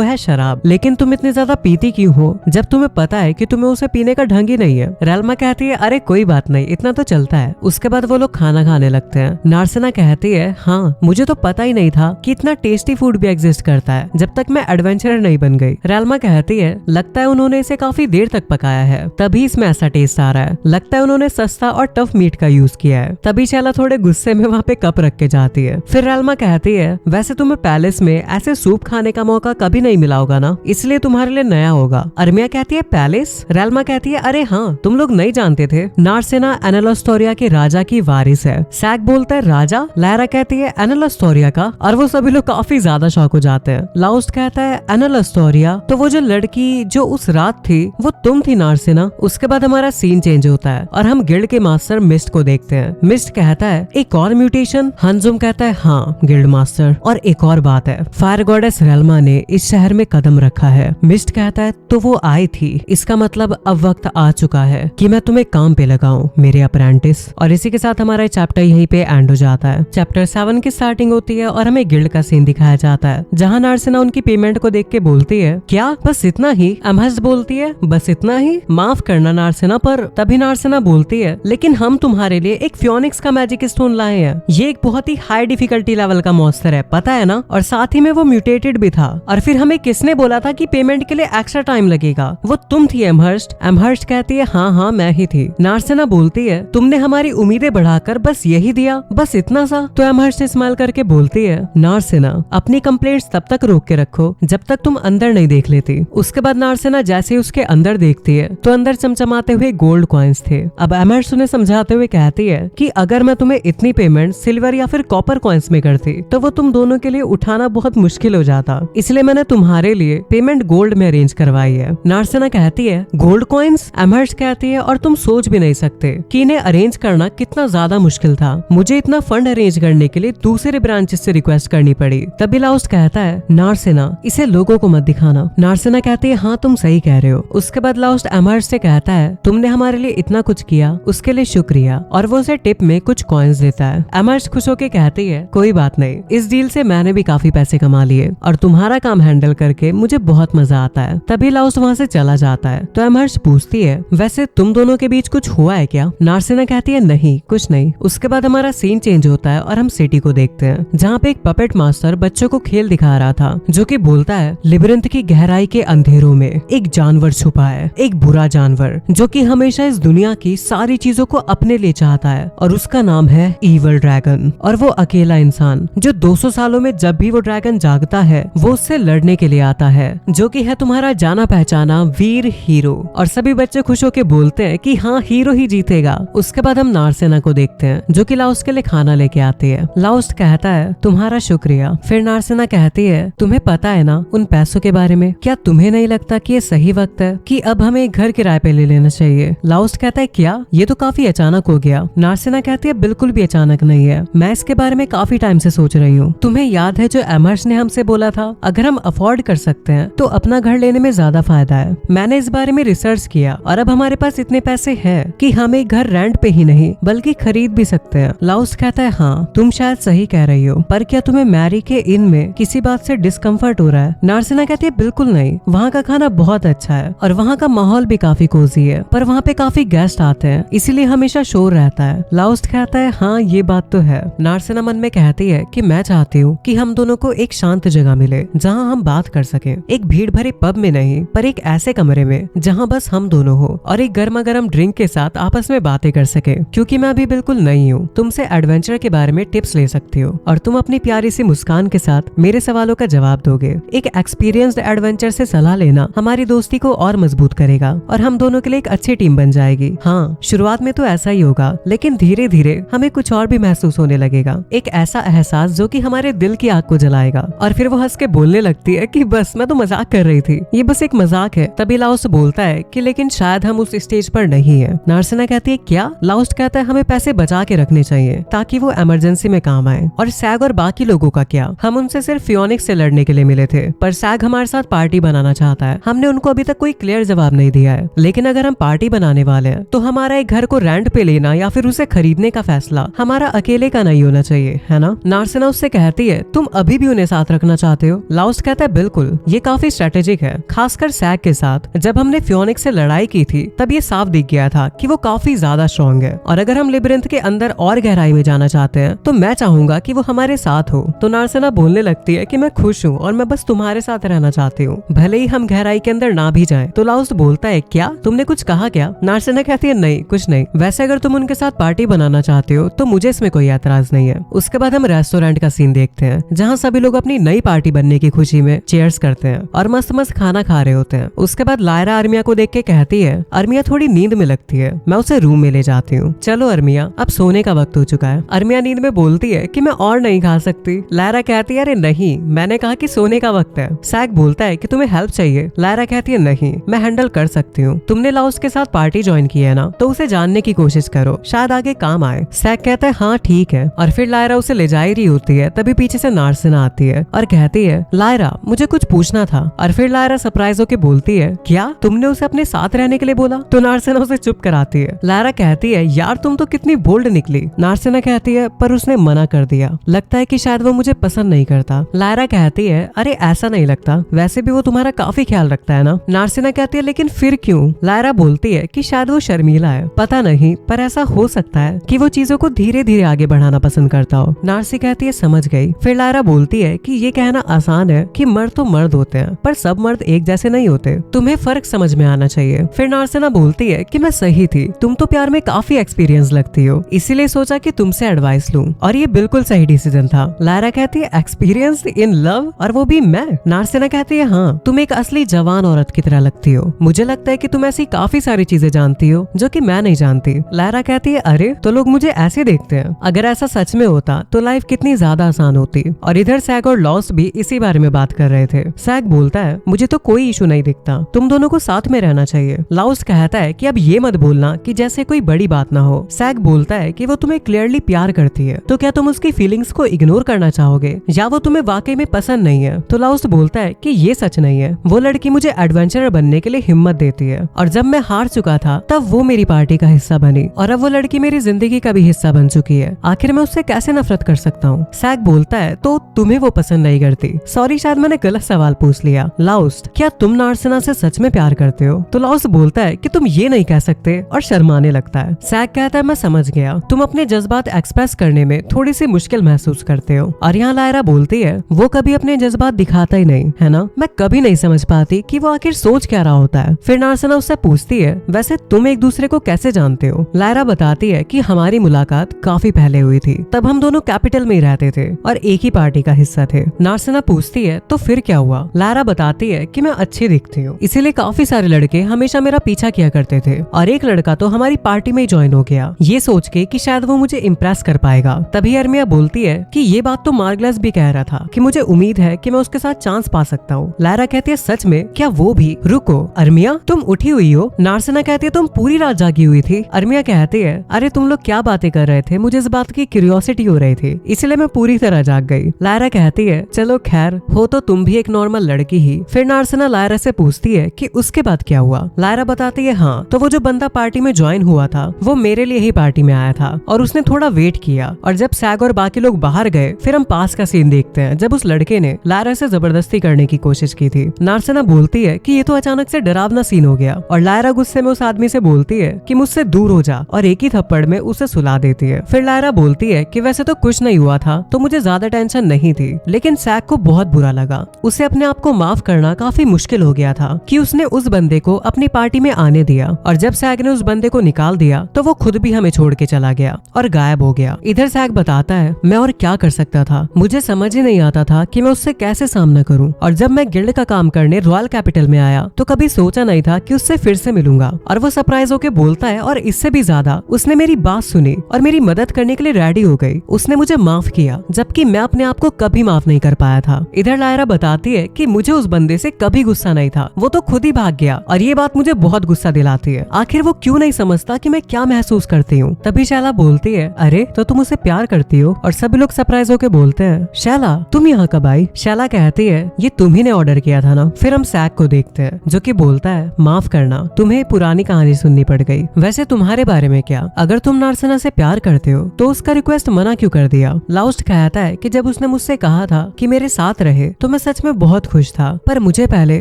है शराब, लेकिन तुम इतनी ज्यादा पीती क्यों हो जब तुम्हें पता है कि तुम्हें उसे पीने का ढंग ही नहीं है। रेल्मा कहती है अरे कोई बात नहीं, इतना तो चलता है। उसके बाद वो लोग खाना खाने लगते हैं। नार्सिना कहती है हाँ मुझे तो पता ही नहीं था कि इतना टेस्टी फूड भी एग्जिस्ट करता है जब तक मैं एडवेंचरर नहीं बन गई। रेल्मा कहती है लगता है उन्होंने इसे काफी देर तक पकाया है तभी इसमें ऐसा टेस्ट आ रहा है, लगता है उन्होंने सस्ता और टफ मीट का यूज किया है। तभी शैला थोड़े गुस्से में वहाँ पे कप रख के जाती है। फिर रेल्मा कहती है वैसे तुम्हें पैलेस में ऐसे सूप खाने का मौका कभी नहीं मिला होगा ना, इसलिए तुम्हारे लिए नया होगा। अर्मिया कहती है पैलेस? रेल्मा कहती है अरे हाँ तुम लोग नहीं जानते थे, नार्सिना एनालोस्टोरिया के राजा की वारिस है। सैग बोलता है राजा? लायरा कहती है एनालोस्टोरिया का, और वो सभी लोग काफी ज्यादा शॉक हो जाते हैं। लाउस्ट कहता है एनालोस्टोरिया तो वो जो लड़की जो उस रात थी वो तुम थी नार्सिना। उसके बाद हमारा सीन चेंज होता है और हम गिल्ड के मास्टर मिस्ट को देखते हैं। मिस्ट कहता है एक और म्यूटेशन? हनजुम कहता है हाँ गिल्ड मास्टर, और एक और बात है फायर गॉडेस रेल्मा ने इस शहर में कदम रखा है। मिस्ट कहता है तो वो आई थी, इसका मतलब अब वक्त आ चुका है कि मैं तुम्हें काम पे लगाऊं मेरे अप्रेंटिस। और इसी के साथ हमारा चैप्टर यहीं पे एंड हो जाता है। चैप्टर 7 की स्टार्टिंग होती है और हमें गिल्ड का सीन दिखाया जाता है जहाँ नार्सिना उनकी पेमेंट को देख के बोलती है क्या बस इतना ही? अमहर्स्ट बोलती है बस इतना ही? माफ करना नार्सिना, पर तभी नार्सिना बोलती है लेकिन हम तुम्हारे लिए एक फ्योनिक्स का मैजिक स्टोन लाए हैं। ये एक बहुत ही हाई डिफिकल्टी लेवल का मॉन्स्टर है पता है ना, और साथ ही में वो म्यूटेटेड भी था। और फिर हमें किसने बोला था कि पेमेंट के लिए एक्स्ट्रा टाइम लगेगा? वो तुम थी अमहर्स्ट। अमहर्स्ट कहती है हाँ मैं ही थी। नार्सिना बोलती है तुमने हमारी उम्मीदें बढ़ाकर बस यही दिया, बस इतना सा? तो अमहर्स्ट स्माइल करके बोलती है नार्सिना अपनी कंप्लेंट्स तब तक रोक के रखो जब तक तुम अंदर नहीं देख लेती। उसके बाद नार्सिना जैसे उसके अंदर देखती है तो अंदर चमचमाते हुए गोल्ड कॉइन्स थे। अब अमहर्स्ट उन्हें समझाते हुए कहती है कि अगर मैं तुम्हें इतनी पेमेंट सिल्वर या फिर कॉपर कॉइन्स में करती तो वो तुम दोनों के लिए उठाना बहुत मुश्किल हो जाता, इसलिए मैंने तुम्हारे लिए पेमेंट गोल्ड में अरेंज करवाई है। नार्सिना कहती है गोल्ड कॉइन्स? अमहर्स्ट कहती है और तुम सोच भी नहीं सकते कि इन्हें अरेंज करना कितना ज्यादा मुश्किल था। मुझे इतना फंड अरेंज करने के लिए दूसरे ब्रांचेस से रिक्वेस्ट करनी पड़ी। तभी लाउस्ट कहता है नार्सिना इसे लोगों को मत दिखाना। नार्सिना कहती है हाँ तुम सही कह रहे हो। उसके बाद लाउस्ट अमहर्स्ट से कहता है तुमने हमारे लिए इतना कुछ किया उसके लिए शुक्रिया, और वो उसे टिप में कुछ कॉइन्स देता है। अमहर्स्ट खुश होकर कहती है कोई बात नहीं, इस डील से मैंने भी काफी पैसे कमा लिए और तुम्हारा काम हैंडल करके मुझे बहुत मजा आता है। तभी लाउस्ट वहाँ से चला जाता है। तो अमहर्स्ट पूछती है वैसे तुम दोनों के बीच कुछ हुआ है क्या? नार्सिना कहती है नहीं कुछ नहीं। उसके बाद हमारा सीन चेंज होता है और हम सिटी को देखते हैं जहाँ पे एक पपेट मास्टर बच्चों को खेल दिखा रहा था जो कि बोलता है लिबिरिंथ की गहराई के अंधेरों में एक जानवर छुपा है, एक बुरा जानवर जो कि हमेशा इस दुनिया की सारी चीजों को अपने लिए चाहता है, और उसका नाम है ईवल ड्रैगन। और वो अकेला इंसान जो 200 सालों में जब भी वो ड्रैगन जागता है वो उससे लड़ने के लिए आता है, जो कि है तुम्हारा जाना पहचाना वीर हीरो। और सभी बच्चे खुश होकर बोलते हैं कि हाँ हीरो ही जीतेगा। उसके बाद हम नार्सिना को देखते हैं जो कि लाउस्ट के लिए खाना लेके आती है। लाउस्ट कहता है तुम्हारा शुक्रिया। फिर नार्सिना कहती है तुम्हें पता है ना उन पैसों के बारे में? क्या तुम्हें नहीं लगता कि ये सही वक्त है कि अब हमें एक घर किराए पे ले लेना चाहिए? लाउस्ट कहता है क्या ये तो काफी अचानक हो गया। नार्सिना कहती है बिल्कुल भी अचानक नहीं है, मैं इसके बारे में काफी टाइम से सोच रही हूँ। तुम्हें याद है जो अमहर्स्ट ने हमसे बोला था अगर हम अफोर्ड कर सकते हैं तो अपना घर लेने में ज्यादा फायदा है। मैंने इस बारे में रिसर्च किया और अब हमारे पास इतने पैसे हैं कि हम एक घर रेंट पे ही नहीं बल्कि खरीद भी सकते हैं। लाउस्ट कहता है हाँ तुम शायद सही कह रही हो, पर क्या तुम्हें मैरी के इन में किसी बात से डिस्कम्फर्ट हो रहा है? नार्सिना कहती है बिल्कुल नहीं, वहाँ का खाना बहुत अच्छा है और वहाँ का माहौल भी काफी कोजी है, पर वहाँ पे काफी गेस्ट आते हैं इसीलिए हमेशा शोर रहता है। लाउस्ट कहता है हाँ ये बात तो है। नार्सिना मन में कहती है कि मैं चाहती हूँ कि हम दोनों को एक शांत जगह मिले जहाँ हम बात कर सकें, एक भीड़ भरे पब में नहीं पर एक ऐसे कमरे में जहाँ बस हम दोनों हो और एक गर्मा गर्म ड्रिंक के साथ आपस में बातें कर सके। क्योंकि मैं अभी बिल्कुल नई हूँ, तुमसे एडवेंचर के बारे में टिप्स ले सकती हो और तुम अपनी प्यारी सी मुस्कान के साथ मेरे सवालों का जवाब दोगे। एक एक्सपीरियंस्ड एडवेंचर से सलाह लेना हमारी दोस्ती को और मजबूत करेगा और हम दोनों के लिए एक अच्छी टीम बन जाएगी। हाँ शुरुआत में तो ऐसा ही होगा लेकिन धीरे धीरे हमें कुछ और भी महसूस होने लगेगा, एक ऐसा एहसास जो कि हमारे दिल की आग को जलाएगा। और फिर वो हंस के बोलने लगती है कि बस मैं तो मजाक कर रही थी, ये बस एक मजाक है। तभी लाउस्ट बोलता है कि लेकिन शायद हम उस स्टेज पर नहीं है। नार्सिना कहती है क्या? लाउस्ट कहता है हमें पैसे बचा के रखने चाहिए ताकि वो इमरजेंसी में काम आए। और सैग और बाकी लोगों का क्या? हम उनसे सिर्फ फियोनिक्स से लड़ने के लिए मिले थे, पर सैग हमारे साथ पार्टी बनाना चाहता है। हमने उनको अभी तक कोई क्लियर जवाब नहीं दिया है, लेकिन अगर हम पार्टी बनाने वाले हैं तो हमारा एक घर को रेंट पे लेना या फिर उसे खरीदने खरीदने का फैसला हमारा अकेले का नहीं होना चाहिए, है ना। नार्सिना उससे कहती है तुम अभी भी उन्हें साथ रखना चाहते हो। लाउस कहता है बिल्कुल, ये काफी स्ट्रेटेजिक है, खासकर सैग के साथ। जब हमने फ्योनिक्स से लड़ाई की थी तब ये साफ दिख गया था कि वो काफी ज्यादा स्ट्रॉन्ग है, और अगर हम लिबरिंथ के अंदर और गहराई में जाना चाहते हैं तो मैं चाहूंगा कि वो हमारे साथ हो। तो नार्सिना बोलने लगती है कि मैं खुश हूँ और मैं बस तुम्हारे साथ रहना चाहती हूँ, भले ही हम गहराई के अंदर ना भी जाएं। तो लाउस बोलता है क्या तुमने कुछ कहा क्या? नार्सिना कहती है नहीं कुछ नहीं, वैसे अगर तुम उनके साथ पार्टी बनाना चाहते हो तो मुझे इसमें कोई एतराज नहीं है। उसके बाद हम रेस्टोरेंट का सीन देखते हैं जहाँ सभी लोग अपनी नई पार्टी बनने की खुशी में चीयर्स करते हैं और मस्त मस्त खाना खा रहे होते हैं। उसके बाद लायरा अर्मिया को देख के कहती है अर्मिया थोड़ी नींद में लगती है, मैं उसे रूम में ले जाती हूँ। चलो अर्मिया अब सोने का वक्त हो चुका है। अर्मिया नींद में बोलती है कि मैं और नहीं खा सकती। लायरा कहती है अरे नहीं, मैंने कहा कि सोने का वक्त है। सैग बोलता है कि तुम्हें हेल्प चाहिए। लायरा कहती है नहीं, मैं हैंडल कर सकती हूँ। तुमने लाउस के साथ पार्टी ज्वाइन की है ना, तो उसे जानने की कोशिश करो, शायद आगे काम आए। सैग कहता है हाँ ठीक है, और फिर लायरा उसे ले जा ही रही होती है तभी पीछे से नार्सिना आती है और कहती है लायरा मुझे कुछ पूछना था। और फिर लायरा सरप्राइज होकर बोलती है क्या तुमने उसे अपने साथ रहने के लिए बोला? तो नार्सिना उसे चुप कराती है। लायरा कहती है यार तुम तो कितनी बोल्ड निकली। नार्सिना कहती है पर उसने मना कर दिया, लगता है कि शायद वो मुझे पसंद नहीं करता। लायरा कहती है अरे ऐसा नहीं लगता, वैसे भी वो तुम्हारा काफी ख्याल रखता है ना। नार्सिना कहती है लेकिन फिर क्यों? लायरा बोलती है कि शायद वो शर्मीला है, पता नहीं, पर ऐसा हो सकता है कि वो चीजों को धीरे धीरे आगे बढ़ाना पसंद करता हो। नार्सी कहती है समझ गई। फिर लायरा बोलती है कि ये कहना आसान है कि मर्द तो मर्द होते हैं, पर सब मर्द एक जैसे नहीं होते, तुम्हें फर्क समझ में आना चाहिए। फिर नार्सिना बोलती है कि मैं सही थी, तुम तो प्यार में काफी एक्सपीरियंस लगती हो, इसीलिए सोचा कि तुमसे एडवाइस लूं, और ये बिल्कुल सही डिसीजन था। लायरा कहती है एक्सपीरियंस इन लव, और वो भी मैं? नार्सिना कहती है हाँ, तुम एक असली जवान औरत की तरह लगती हो, मुझे लगता है कि तुम ऐसी काफी सारी चीजें जानती हो जो कि मैं नहीं जानती। लायरा कहती है अरे तो लोग मुझे ऐसे देखते हैं, अगर ऐसा सच में होता तो लाइफ कितनी ज्यादा आसान होती। और इधर सैग और लॉस भी इसी बारे में बात कर रहे थे। सैग बोलता है मुझे तो कोई इशू नहीं दिखता, तुम दोनों को साथ में रहना चाहिए। लाउस कहता है कि अब ये मत बोलना कि जैसे कोई बड़ी बात ना हो। सैग बोलता है कि वो तुम्हें क्लियरली प्यार करती है, तो क्या तुम उसकी फीलिंग्स को इग्नोर करना चाहोगे, या वो तुम्हें वाकई में पसंद नहीं है? तो लाउस बोलता है कि ये सच नहीं है, वो लड़की मुझे एडवेंचरर बनने के लिए हिम्मत देती है, और जब मैं हार चुका था तब वो मेरी पार्टी का हिस्सा बनी, और अब वो लड़की मेरी जिंदगी का भी हिस्सा बन चुकी है, आखिर मैं उससे कैसे नफरत कर सकता हूँ? सैग बोलता है तो तुम्हें वो पसंद नहीं करती? सॉरी शायद मैंने गलत सवाल पूछ लिया। लाउस क्या तुम नार्सिना से सच में प्यार करते हो? तो लाउस बोलता है कि तुम ये नहीं कह सकते, और शर्माने लगता है। सैग कहता है मैं समझ गया, तुम अपने जज्बात एक्सप्रेस करने में थोड़ी सी मुश्किल महसूस करते हो। और यहाँ लायरा बोलती है वो कभी अपने जज्बात दिखाता ही नहीं है ना, मैं कभी नहीं समझ पाती कि वो आखिर सोच क्या रहा होता है। फिर नार्सिना उससे पूछती है वैसे तुम एक दूसरे को कैसे जानते हो? लायरा बताती है कि हमारी मुलाकात काफी पहले हुई थी, तब हम दोनों कैपिटल में ही रहते थे और एक ही पार्टी का हिस्सा थे। नार्सिना पूछती है तो फिर क्या हुआ? लायरा बताती है कि मैं अच्छी दिखती हूँ, इसीलिए काफी सारे लड़के हमेशा मेरा पीछा किया करते थे, और एक लड़का तो हमारी पार्टी में ज्वाइन हो गया, ये सोच के कि शायद वो मुझे इम्प्रेस कर पाएगा। तभी अर्मिया बोलती है कि ये बात तो मार्गलेस भी कह रहा था कि मुझे उम्मीद है कि मैं उसके साथ चांस पा सकता हूँ। लायरा कहती है सच में? क्या वो भी? रुको अर्मिया तुम उठी हुई हो? नार्सिना कहती है तुम पूरी रात जागी हुई थी। अर्मिया कहती है अरे तुम लोग क्या बातें कर रहे थे, मुझे इस बात की क्यूरियोसिटी हो रही थी, इसलिए मैं पूरी तरह जाग गई। लायरा कहती है चलो खैर, हो तो तुम भी एक नॉर्मल लड़की ही। फिर नार्सिना लायरा से पूछती है कि उसके बाद क्या हुआ? लायरा बताती है हाँ, तो वो जो बंदा पार्टी में ज्वाइन हुआ था वो मेरे लिए ही पार्टी में आया था, और उसने थोड़ा वेट किया, और जब सैग और बाकी लोग बाहर गए फिर हम पास का सीन देखते हैं जब उस लड़के ने लायरा से जबरदस्ती करने की कोशिश की थी। नार्सिना बोलती है कि ये तो अचानक से डरावना सीन हो गया, और लायरा गुस्से में उस आदमी से बोलती है कि मुझसे दूर हो जा, और एक ही थप्पड़ में उसे सुला देती है। फिर लायरा बोलती है कि वैसे तो कुछ नहीं हुआ था, तो मुझे ज्यादा टेंशन नहीं थी, लेकिन सैग को बहुत बुरा लगा, उसे अपने आप को माफ करना काफी मुश्किल हो गया था कि उसने उस बंदे को अपनी पार्टी में आने दिया, और जब सैग ने उस बंदे को निकाल दिया तो वो खुद भी हमें छोड़ के चला गया और गायब हो गया। इधर सैग बताता है मैं और क्या कर सकता था, मुझे समझ ही नहीं आता था कि मैं उससे कैसे सामना करूं, और जब मैं गिल्ड का काम करने रॉयल कैपिटल में आया तो कभी सोचा नहीं था कि उससे फिर से मिलूंगा। और वो सरप्राइज होके बोलता है, और इससे भी ज्यादा उसने मेरी बात सुनी और मेरी मदद करने के लिए रेडी हो गई, उसने मुझे माफ किया, जबकि मैं अपने आप को कभी माफ नहीं कर पाया था। इधर लायरा बताती है कि मुझे उस बंदे से कभी गुस्सा नहीं था, वो तो खुद ही भाग गया, और ये बात मुझे बहुत गुस्सा दिलाती है, आखिर वो क्यों नहीं समझता कि मैं क्या महसूस करती हूँ। तभी शैला बोलती है अरे तो तुम उसे प्यार करती हो, और सभी लोग सरप्राइज होके बोलते हैं शैला तुम यहाँ कब आई? शैला कहती है ये तुम ही ने ऑर्डर किया था ना। फिर हम सैग को देखते हैं जो कि बोलता है माफ करना, तुम्हें पुरानी कहानी सुननी पड़ गई, वैसे तुम्हारे बारे में क्या? अगर तुम नार्सिना से प्यार करते हो तो उसका रिक्वेस्ट मना क्यों कर दिया। लाउस्ट कहता है कि जब उसने मुझसे कहा था कि मेरे साथ रहे तो मैं सच में बहुत खुश था, पर मुझे पहले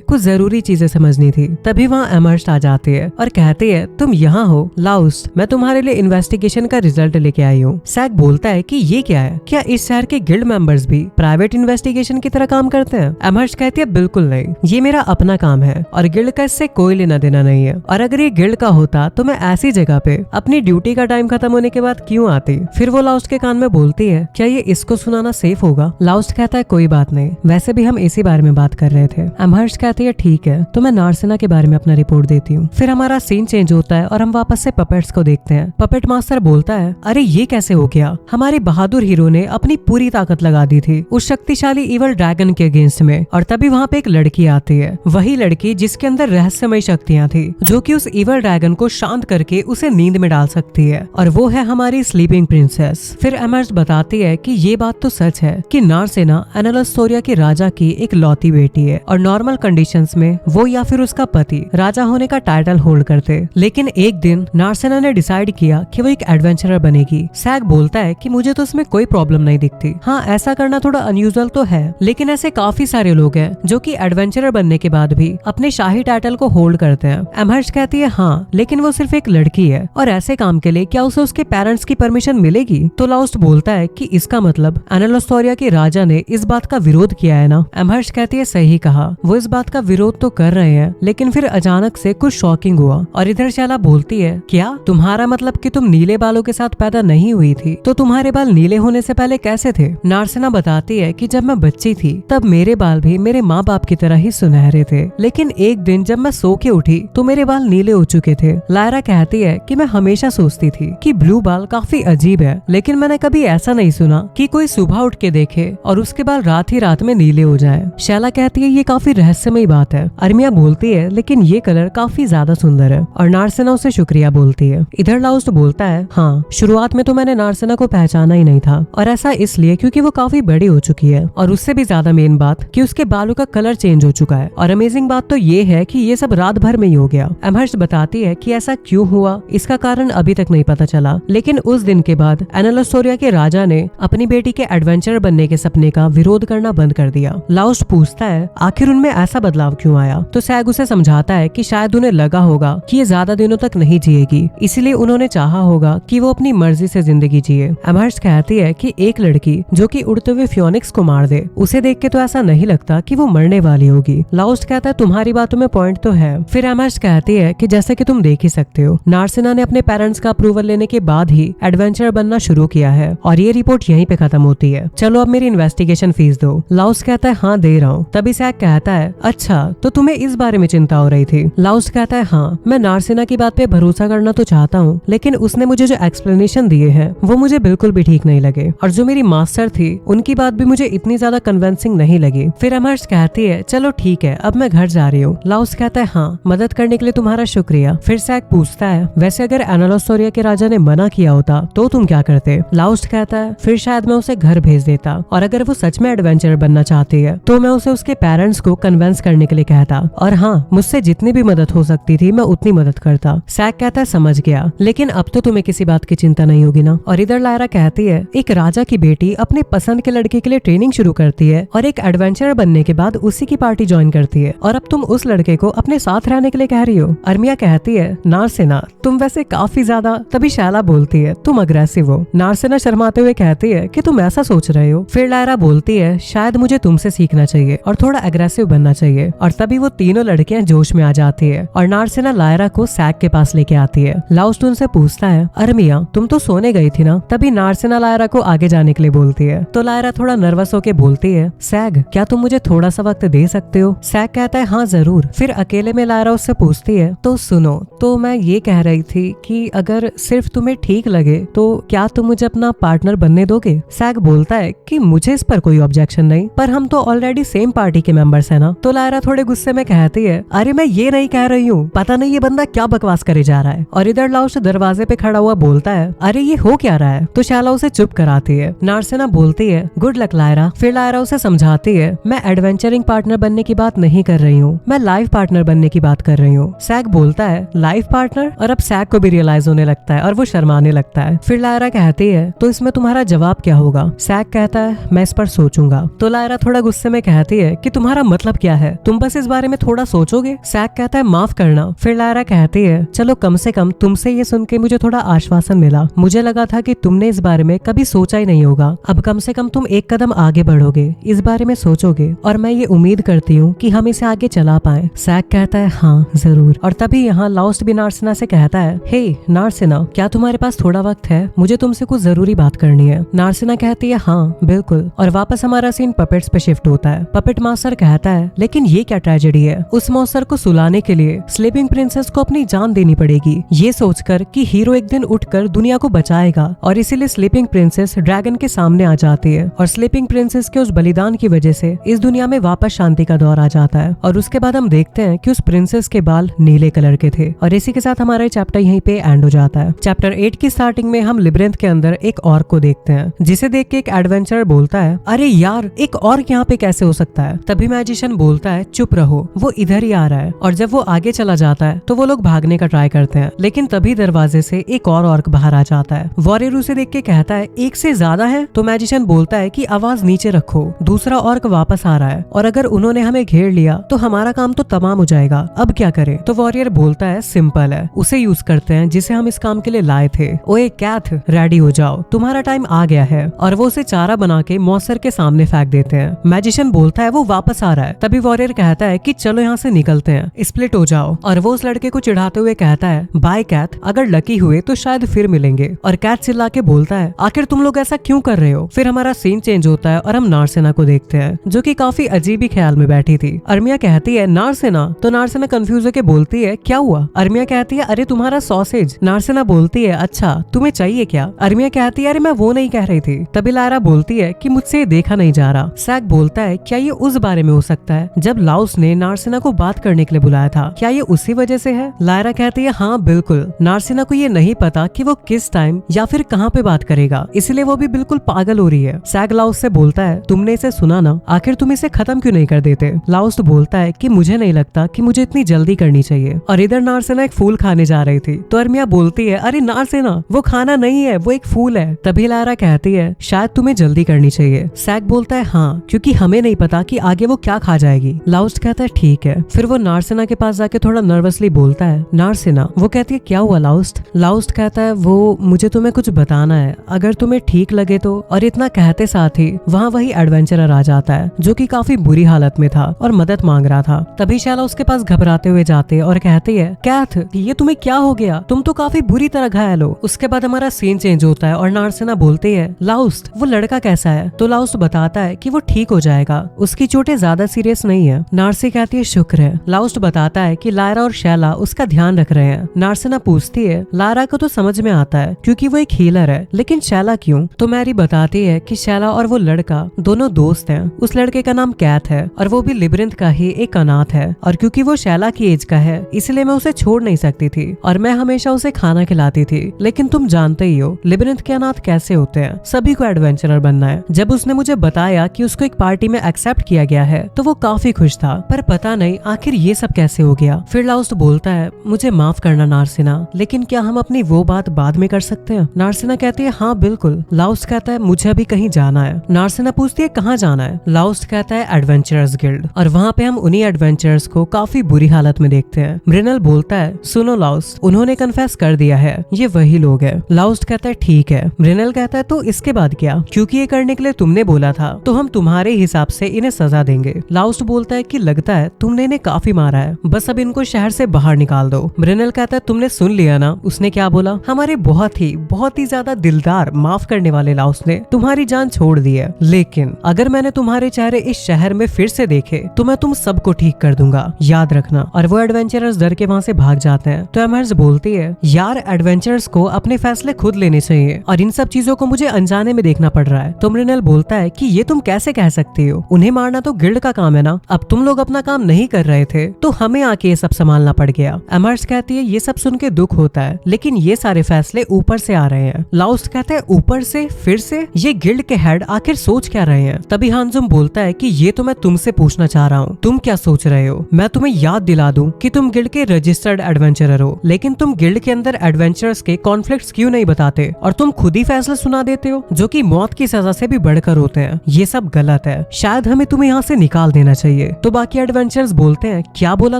कुछ जरूरी चीजें समझनी थी। तभी वहाँ एमहर्स्ट आ जाती है और कहती है तुम यहाँ हो लाउस्ट, मैं तुम्हारे लिए इन्वेस्टिगेशन का रिजल्ट लेके आई हूँ। सैग बोलता है कि ये क्या है, क्या इस शहर के गिल्ड मेंबर्स भी प्राइवेट इन्वेस्टिगेशन की तरह काम करते हैं। एमहर्स्ट कहती है बिल्कुल नहीं, ये मेरा अपना काम है और गिल्ड का इससे कोई लेना देना नहीं है, और अगर ये गिल्ड का होता तो मैं ऐसी जगह पे अपनी ड्यूटी का टाइम खत्म होने के बाद क्यों आती। फिर वो लाउस्ट के कान में बोलती है क्या ये इसको सुनाना सेफ होगा। लाउस्ट कहता है कोई बात नहीं, वैसे भी हम इसी बारे में बात कर रहे थे। एमहर्स्ट कहती है ठीक है, तो मैं नार्सिना के बारे में अपना रिपोर्ट देती हूँ। फिर हमारा सीन चेंज होता है और हम वापस से पपेट्स को देखते हैं। पपेट मास्टर बोलता है अरे ये कैसे हो गया, हमारे बहादुर हीरो ने अपनी पूरी ताकत लगा दी थी उस शक्तिशाली इवल ड्रैगन के अगेंस्ट में, और तभी वहाँ पे एक लड़की आती है, वही लड़की जिसके अंदर रहस्यमय शक्तियाँ थी जो कि उस इवल ड्रैगन को शांत करके उसे नींद में डाल सकती है, और वो है हमारी स्लीपिंग प्रिंसेस। फिर एमहर्स्ट बताती है कि ये बात तो सच है कि नार्सिना एनालॉस्टोरिया के राजा की एक लौती बेटी है, और नॉर्मल कंडीशंस में वो या फिर उसका पति राजा होने का टाइटल होल्ड करते, लेकिन एक दिन नार्सिना ने डिसाइड किया कि वो एक एडवेंचरर बनेगी। सैग बोलता है कि मुझे तो इसमें कोई प्रॉब्लम नहीं दिखती, हाँ ऐसा करना थोड़ा अनयूजुअल तो है, लेकिन ऐसे काफी सारे लोग हैं जो कि एडवेंचरर बनने के बाद भी अपने शाही टाइटल को होल्ड करते हैं। एमहर्स्ट कहती है हाँ, लेकिन वो सिर्फ एक लड़की है और ऐसे काम के लिए क्या उसे उसके पेरेंट्स की परमिशन मिलेगी। तो लाउस्ट बोलता है कि इसका मतलब एनालॉस्टोरिया के राजा ने इस बात का विरोध किया है ना। एमहर्स्ट कहती है सही कहा, वो इस बात का विरोध तो कर रहे हैं, लेकिन फिर अचानक से कुछ शॉकिंग हुआ। और इधर शैला बोलती है क्या तुम्हारा मतलब कि तुम नीले बालों के साथ पैदा नहीं हुई थी, तो तुम्हारे बाल नीले होने से पहले कैसे थे। नार्सिना बताती है कि जब मैं बच्ची थी तब मेरे बाल भी मेरे माँ बाप की तरह ही सुनहरे थे, लेकिन एक दिन जब मैं सो के उठी तो मेरे बाल नीले हो चुके थे। लायरा कहती है कि मैं हमेशा सोचती थी कि ब्लू बाल काफी अजीब है, लेकिन मैंने कभी ऐसा नहीं सुना कि कोई सुबह उठ के देखे और उसके बाल रात ही रात में नीले हो जाए। शैला कहती है ये काफी रहस्यमयी बात है। अर्मिया बोलती है लेकिन ये कलर काफी ज्यादा सुंदर है, और नार्सिना उसे शुक्रिया बोलती है। इधर लाउस्ट बोलता है हाँ, शुरुआत में तो मैंने नार्सिना को पहचाना ही नहीं था, और ऐसा इसलिए क्योंकि वो काफी बड़ी हो चुकी है, और उससे भी ज्यादा मेन बात कि उसके बालों का कलर चेंज हो चुका है, और अमेजिंग बात तो ये है कि ये सब रात भर में ही हो गया। एमहर्स्ट बताती है कि ऐसा क्यों हुआ इसका कारण अभी तक नहीं पता चला, लेकिन उस दिन के बाद एनालॉस्टोरिया के राजा ने अपनी बेटी के एडवेंचर बनने के सपने का विरोध करना बंद कर दिया। लाउस्ट पूछता है आखिर उनमें ऐसा बदलाव क्यों आया, तो सैग उसे समझाता है कि शायद उन्हें लगा होगा कि ये ज्यादा दिनों तक नहीं जिएगी, इसलिए उन्होंने चाहा होगा कि वो अपनी मर्जी से जिंदगी जिए। एमहर्स्ट कहती है कि एक लड़की जो कि उड़ते हुए फियोनिक्स को मार दे, उसे देख के तो ऐसा नहीं लगता कि वो मरने वाली होगी। लाउस्ट कहता है तुम्हारी बातों में पॉइंट तो है। फिर एमहर्स्ट कहती है कि जैसे कि तुम देख ही सकते हो, नार्सिना ने अपने पेरेंट्स का अप्रूवल लेने के बाद ही एडवेंचर बनना शुरू किया है, और ये रिपोर्ट यहीं पे खत्म होती है। चलो अब मेरी इन्वेस्टिगेशन फीस दो। लाउस्ट कहता है हाँ दे रहा हूँ। तभी सैग कहता है अच्छा, तो तुम्हें इस बारे में चिंता हो रही थी। लाउस्ट कहता है हाँ, मैं नार्सिना की बात पे भरोसा करना तो चाहता हूँ, लेकिन उसने मुझे जो एक्सप्लेनेशन दिए हैं वो मुझे बिल्कुल भी ठीक नहीं लगे, और जो मेरी मास्टर थी उनकी बात भी मुझे इतनी ज्यादा कन्विंसिंग नहीं लगी। फिर एमहर्स्ट कहती है चलो ठीक है, अब मैं घर जा रही हूँ। लाउस्ट कहता है हाँ, मदद करने के लिए तुम्हारा शुक्रिया। फिर सैग पूछता है वैसे अगर एनालॉस्टोरिया के राजा ने मना किया होता तो तुम क्या करते। लाउस्ट कहता है फिर शायद मैं उसे घर भेज देता, और अगर वो सच में एडवेंचर बनना चाहती है तो मैं उसे उसके पेरेंट्स को कन्विंस करने के लिए कहता, और हाँ मुझसे जितनी भी मदद हो सकती थी मैं उतनी मदद करता। सैग कहता है समझ गया, लेकिन अब तो तुम्हें किसी बात की चिंता नहीं होगी ना। और इधर लायरा कहती है एक राजा की बेटी अपने पसंद के लड़के के लिए ट्रेनिंग शुरू करती है और एक एडवेंचरर बनने के बाद उसी की पार्टी ज्वाइन करती है, और अब तुम उस लड़के को अपने साथ रहने के लिए कह रही हो। अर्मिया कहती है नार्सिना तुम वैसे काफी ज्यादा। तभी शैला बोलती है तुम अग्रेसिव हो। नार्सिना शर्माते हुए कहती है कि तुम ऐसा सोच रहे हो। फिर लायरा बोलती है शायद मुझे तुमसे सीखना चाहिए और थोड़ा अग्रेसिव बनना चाहिए, और तभी वो तीनों लड़कियां जोश में आ जाती है, और नार्सिना लायरा को सैग के पास लेके आती है। लाउस्ट उनसे पूछता है अर्मिया तुम तो सोने गई थी ना। तभी नार्सिना लायरा को आगे जाने के लिए बोलती है, तो लायरा थोड़ा नर्वस होके बोलती है सैग क्या तुम मुझे थोड़ा सा वक्त दे सकते हो। सैग कहता है हाँ जरूर। फिर अकेले में लायरा उससे पूछती है तो सुनो, तो मैं ये कह रही थी कि अगर सिर्फ तुम्हें ठीक लगे तो क्या तुम मुझे अपना पार्टनर बनने दोगे। सैग बोलता है कि मुझे इस पर कोई ऑब्जेक्शन नहीं, पर हम तो ऑलरेडी सेम पार्टी के मेंबर्स है ना। तो लायरा थोड़े गुस्से में कहती है अरे मैं ये नहीं कह रही हूँ, पता नहीं ये बंदा क्या बकवास करे जा रहा है। और इधर लाउस्ट दरवाजे पे खड़ा हुआ बोलता है अरे ये हो क्या रहा है। तो शैला उसे चुप कराती है। नार्सिना बोलती है गुड लक लायरा। फिर लायरा उसे समझाती है मैं एडवेंचरिंग पार्टनर बनने की बात नहीं कर रही हूँ, मैं लाइफ पार्टनर बनने की बात कर रही हूँ। सैग बोलता है लाइफ पार्टनर, और अब सैग को भी रियलाइज होने लगता है और वो वो शर्माने लगता है। फिर लायरा कहती है तो इसमें तुम्हारा जवाब क्या होगा? सैग कहता है मैं इस पर सोचूंगा। तो लायरा थोड़ा गुस्से में कहती है कि तुम्हारा मतलब क्या है, तुम बस इस बारे में थोड़ा सोचोगे। सैग कहता है माफ करना। फिर लायरा कहती है चलो कम से कम तुमसे ये सुन के मुझे थोड़ा आश्वासन मिला। मुझे लगा था कि तुमने इस बारे में कभी सोचा ही नहीं होगा। अब कम से कम तुम एक कदम आगे बढ़ोगे, इस बारे में सोचोगे, और मैं ये उम्मीद करती हूँ कि हम इसे आगे चला पाए। सैग कहता है हाँ जरूर। और तभी यहाँ लाउस्ट भी नार्सिना से कहता है हे नार्सिना, क्या तुम्हारे पास थोड़ा वक्त है? मुझे तुमसे कुछ जरूरी बात करनी है। नार्सिना कहती है हाँ बिल्कुल। और वापस हमारा सीन पपेट्स पे शिफ्ट होता है। पपेट मास्टर कहता है लेकिन ये क्या ट्रेजेडी है? उस मॉन्स्टर को सुलाने के लिए स्लीपिंग प्रिंसेस को अपनी जान देनी पड़ेगी, ये सोचकर कि हीरो एक दिन उठकर दुनिया को बचाएगा। और इसीलिए स्लीपिंग प्रिंसेस ड्रैगन के सामने आ जाती है और स्लीपिंग प्रिंसेस के उस बलिदान की वजह से इस दुनिया में वापस शांति का दौर आ जाता है। और उसके बाद हम देखते हैं कि उस प्रिंसेस के बाल नीले कलर के थे। और इसी के साथ हमारा चैप्टर यहीं पे एंड हो जाता है। चैप्टर 8 की स्टार्टिंग में हम लिब्रिंथ के अंदर एक ऑर्क को देखते हैं, जिसे देख के एक एडवेंचरर बोलता है अरे यार एक ऑर्क यहाँ पे कैसे हो सकता है? तभी मैजिशियन बोलता है चुप रहो, वो इधर ही आ रहा है। और जब वो आगे चला जाता है तो वो लोग भागने का ट्राई करते हैं, लेकिन तभी दरवाजे से एक और ऑर्क बाहर आ जाता है। वॉरियर उसे देख के कहता है एक से ज्यादा है? तो मैजिशियन बोलता है कि आवाज नीचे रखो, दूसरा ऑर्क वापस आ रहा है और अगर उन्होंने हमें घेर लिया तो हमारा काम तो तमाम हो जाएगा, अब क्या करें? तो वॉरियर बोलता है सिंपल है, उसे यूज करते हैं जिसे हम इस काम के लिए लाए थे। ओए कैथ रेडी हो जाओ, तुम्हारा टाइम आ गया है। और वो उसे चारा बना के मॉन्स्टर के सामने फेंक देते हैं। मैजिशियन बोलता है वो वापस आ रहा है। तभी वॉरियर कहता है कि चलो यहाँ से निकलते हैं, स्प्लिट हो जाओ। और वो उस लड़के को चिढ़ाते हुए कहता है बाय कैथ, अगर लकी हुए तो शायद फिर मिलेंगे। और कैथ चिल्ला के बोलता है आखिर तुम लोग ऐसा क्यों कर रहे हो? फिर हमारा सीन चेंज होता है और हम नार्सिना को देखते हैं, जो कि काफी अजीब ही ख्याल में बैठी थी। अर्मिया कहती है नार्सिना, तो नार्सिना कंफ्यूज होकर बोलती है क्या हुआ? अर्मिया कहती है अरे तुम्हारा सॉसेज। नार्सिना बोलती है अच्छा तुम्हें चाहिए क्या? अर्मिया कहती है अरे मैं वो नहीं कह रही थी। तभी लायरा बोलती है कि मुझसे देखा नहीं जा रहा। सैग बोलता है क्या ये उस बारे में हो सकता है जब लाउस ने नार्सिना को बात करने के लिए बुलाया था? क्या ये उसी वजह से है? लायरा कहती है हाँ बिल्कुल। नार्सिना को ये नहीं पता कि वो किस टाइम या फिर कहाँ पे बात करेगा, इसलिए वो भी बिल्कुल पागल हो रही है। सैग लाउस से बोलता है तुमने इसे सुना ना, आखिर तुम इसे खत्म क्यों नहीं कर देते? लाउस बोलता है कि मुझे नहीं लगता कि मुझे इतनी जल्दी करनी चाहिए। और इधर नार्सिना एक फूल खाने जा रही थी, तो अर्मिया बोलती है अरे नार्सिना वो खाना नहीं है, वो एक फूल है। तभी लायरा कहती है शायद तुम्हें जल्दी करनी चाहिए। सैग बोलता है हाँ, क्योंकि हमें नहीं पता कि आगे वो क्या खा जाएगी। लाउस कहता है ठीक है। फिर वो नार्सिना के पास जाके थोड़ा नर्वसली बोलता है नार्सिना। वो कहती है क्या हुआ लाउस? लाउस कहता है वो मुझे तुम्हें कुछ बताना है, अगर तुम्हें ठीक लगे तो। और इतना कहते साथ ही वहाँ वही एडवेंचरर आ जाता है, जो कि काफी बुरी हालत में था और मदद मांग रहा था। तभी शैला उसके पास घबराते हुए जाते और कहती है कैथ ये तुम्हें क्या हो गया? तुम तो काफी बुरी तरह घायल हो। उसके बाद हमारा सीन चेंज होता है और नार्सिना बोलती है लाउस वो लड़का कैसा है? तो लाउस बताता है कि वो ठीक हो जाएगा, उसकी चोटें ज्यादा सीरियस नहीं है। नार्सी कहती है शुक्र है। लाउस बताता है कि लायरा और शैला उसका ध्यान रख रहे हैं। नार्सिना पूछती है लायरा को तो समझ में आता है क्योंकि वो एक हीलर है, लेकिन शैला क्यों? तो मैरी बताती है कि शैला और वो लड़का दोनों दोस्त हैं। उस लड़के का नाम कैथ है और वो भी लिब्रिंथ का ही एक अनाथ है, और क्योंकि वो शैला की एज का है इसलिए मैं उसे छोड़ नहीं सकती थी और मैं हमेशा उसे खाना खिलाती थी। लेकिन तुम जानते ही हो लिब्रिंथ के अनाथ कैसे होते हैं, सभी को एडवेंचरर बनना है। जब उसने मुझे बताया कि उसको एक पार्टी में एक्सेप्ट किया गया है तो वो काफी खुश था, पर पता नहीं आखिर ये सब कैसे हो गया। फिर लाउस बोलता है मुझे माफ करना नार्सिना, लेकिन क्या हम अपनी वो बात बाद में कर सकते हैं? नार्सिना कहती है हाँ बिल्कुल। लाउस कहता है मुझे अभी कहीं जाना है। नार्सिना पूछती है कहाँ जाना है? लाउस कहता है एडवेंचरर्स गिल्ड, और वहाँ पे हम उन्हीं एडवेंचरर्स को काफी बुरी हालत में देखते हैं। ब्रिनल बोलता है सुनो लाउस, उन्होंने कन्फेस कर दिया है, ये वही लोग हैं। लाउस कहता है ठीक है। ब्रिनल कहता है तो इसके बाद क्या? क्योंकि ये करने के लिए तुमने बोला था तो हम तुम्हारे हिसाब से इन्हें सजा देंगे। लाउस बोलता है कि लगता है तुमने इन्हें काफी मारा है, बस अब इनको शहर से बाहर निकाल दो। ब्रिनल कहता है तुमने सुन लिया ना उसने क्या बोला? हमारे बहुत ही ज्यादा दिलदार माफ करने वाले लाउस ने तुम्हारी जान छोड़ दी है, लेकिन अगर मैंने तुम्हारे चेहरे इस शहर में फिर से देखे तो मैं तुम सबको ठीक कर दूंगा, याद रखना। और वो एडवेंचरर्स डर के वहाँ से भाग जाते हैं। तो एमहर्स बोलती है यार एडवेंचरर्स को अपने फैसले खुद लेने चाहिए और इन सब चीजों को मुझे अनजाने में देखना पड़ रहा है। तो ब्रिनल बोलता है कि ये तुम कैसे कह सकती हो, उन्हें मारना तो गिल्ड का काम है ना, अब तुम लोग अपना काम नहीं कर रहे थे तो हमें आके ये सब संभालना पड़ गया। एमहर्स कहती है ये सब सुन के दुख होता है, लेकिन ये सारे फैसले ऊपर से आ रहे हैं। लाउस कहते हैं ऊपर से? फिर से? ये गिल्ड के हेड आखिर सोच क्या रहे हैं? तभी हानजुम बोलता है कि ये तो मैं तुमसे पूछना चाह रहा हूँ, तुम क्या सोच रहे हो? मैं तुम्हें याद दिला दूं कि तुम गिल्ड के रजिस्टर्ड एडवेंचरर हो, लेकिन तुम गिल्ड के अंदर एडवेंचर एडवेंचरर्स के कॉन्फ्लिक्ट्स क्यों नहीं बताते और तुम खुद ही फैसला सुना देते हो जो कि मौत की सजा से भी बढ़कर होते हैं। ये सब गलत है, शायद हमें तुम्हें यहाँ से निकाल देना चाहिए। तो बाकी एडवेंचरर्स बोलते हैं, क्या बोला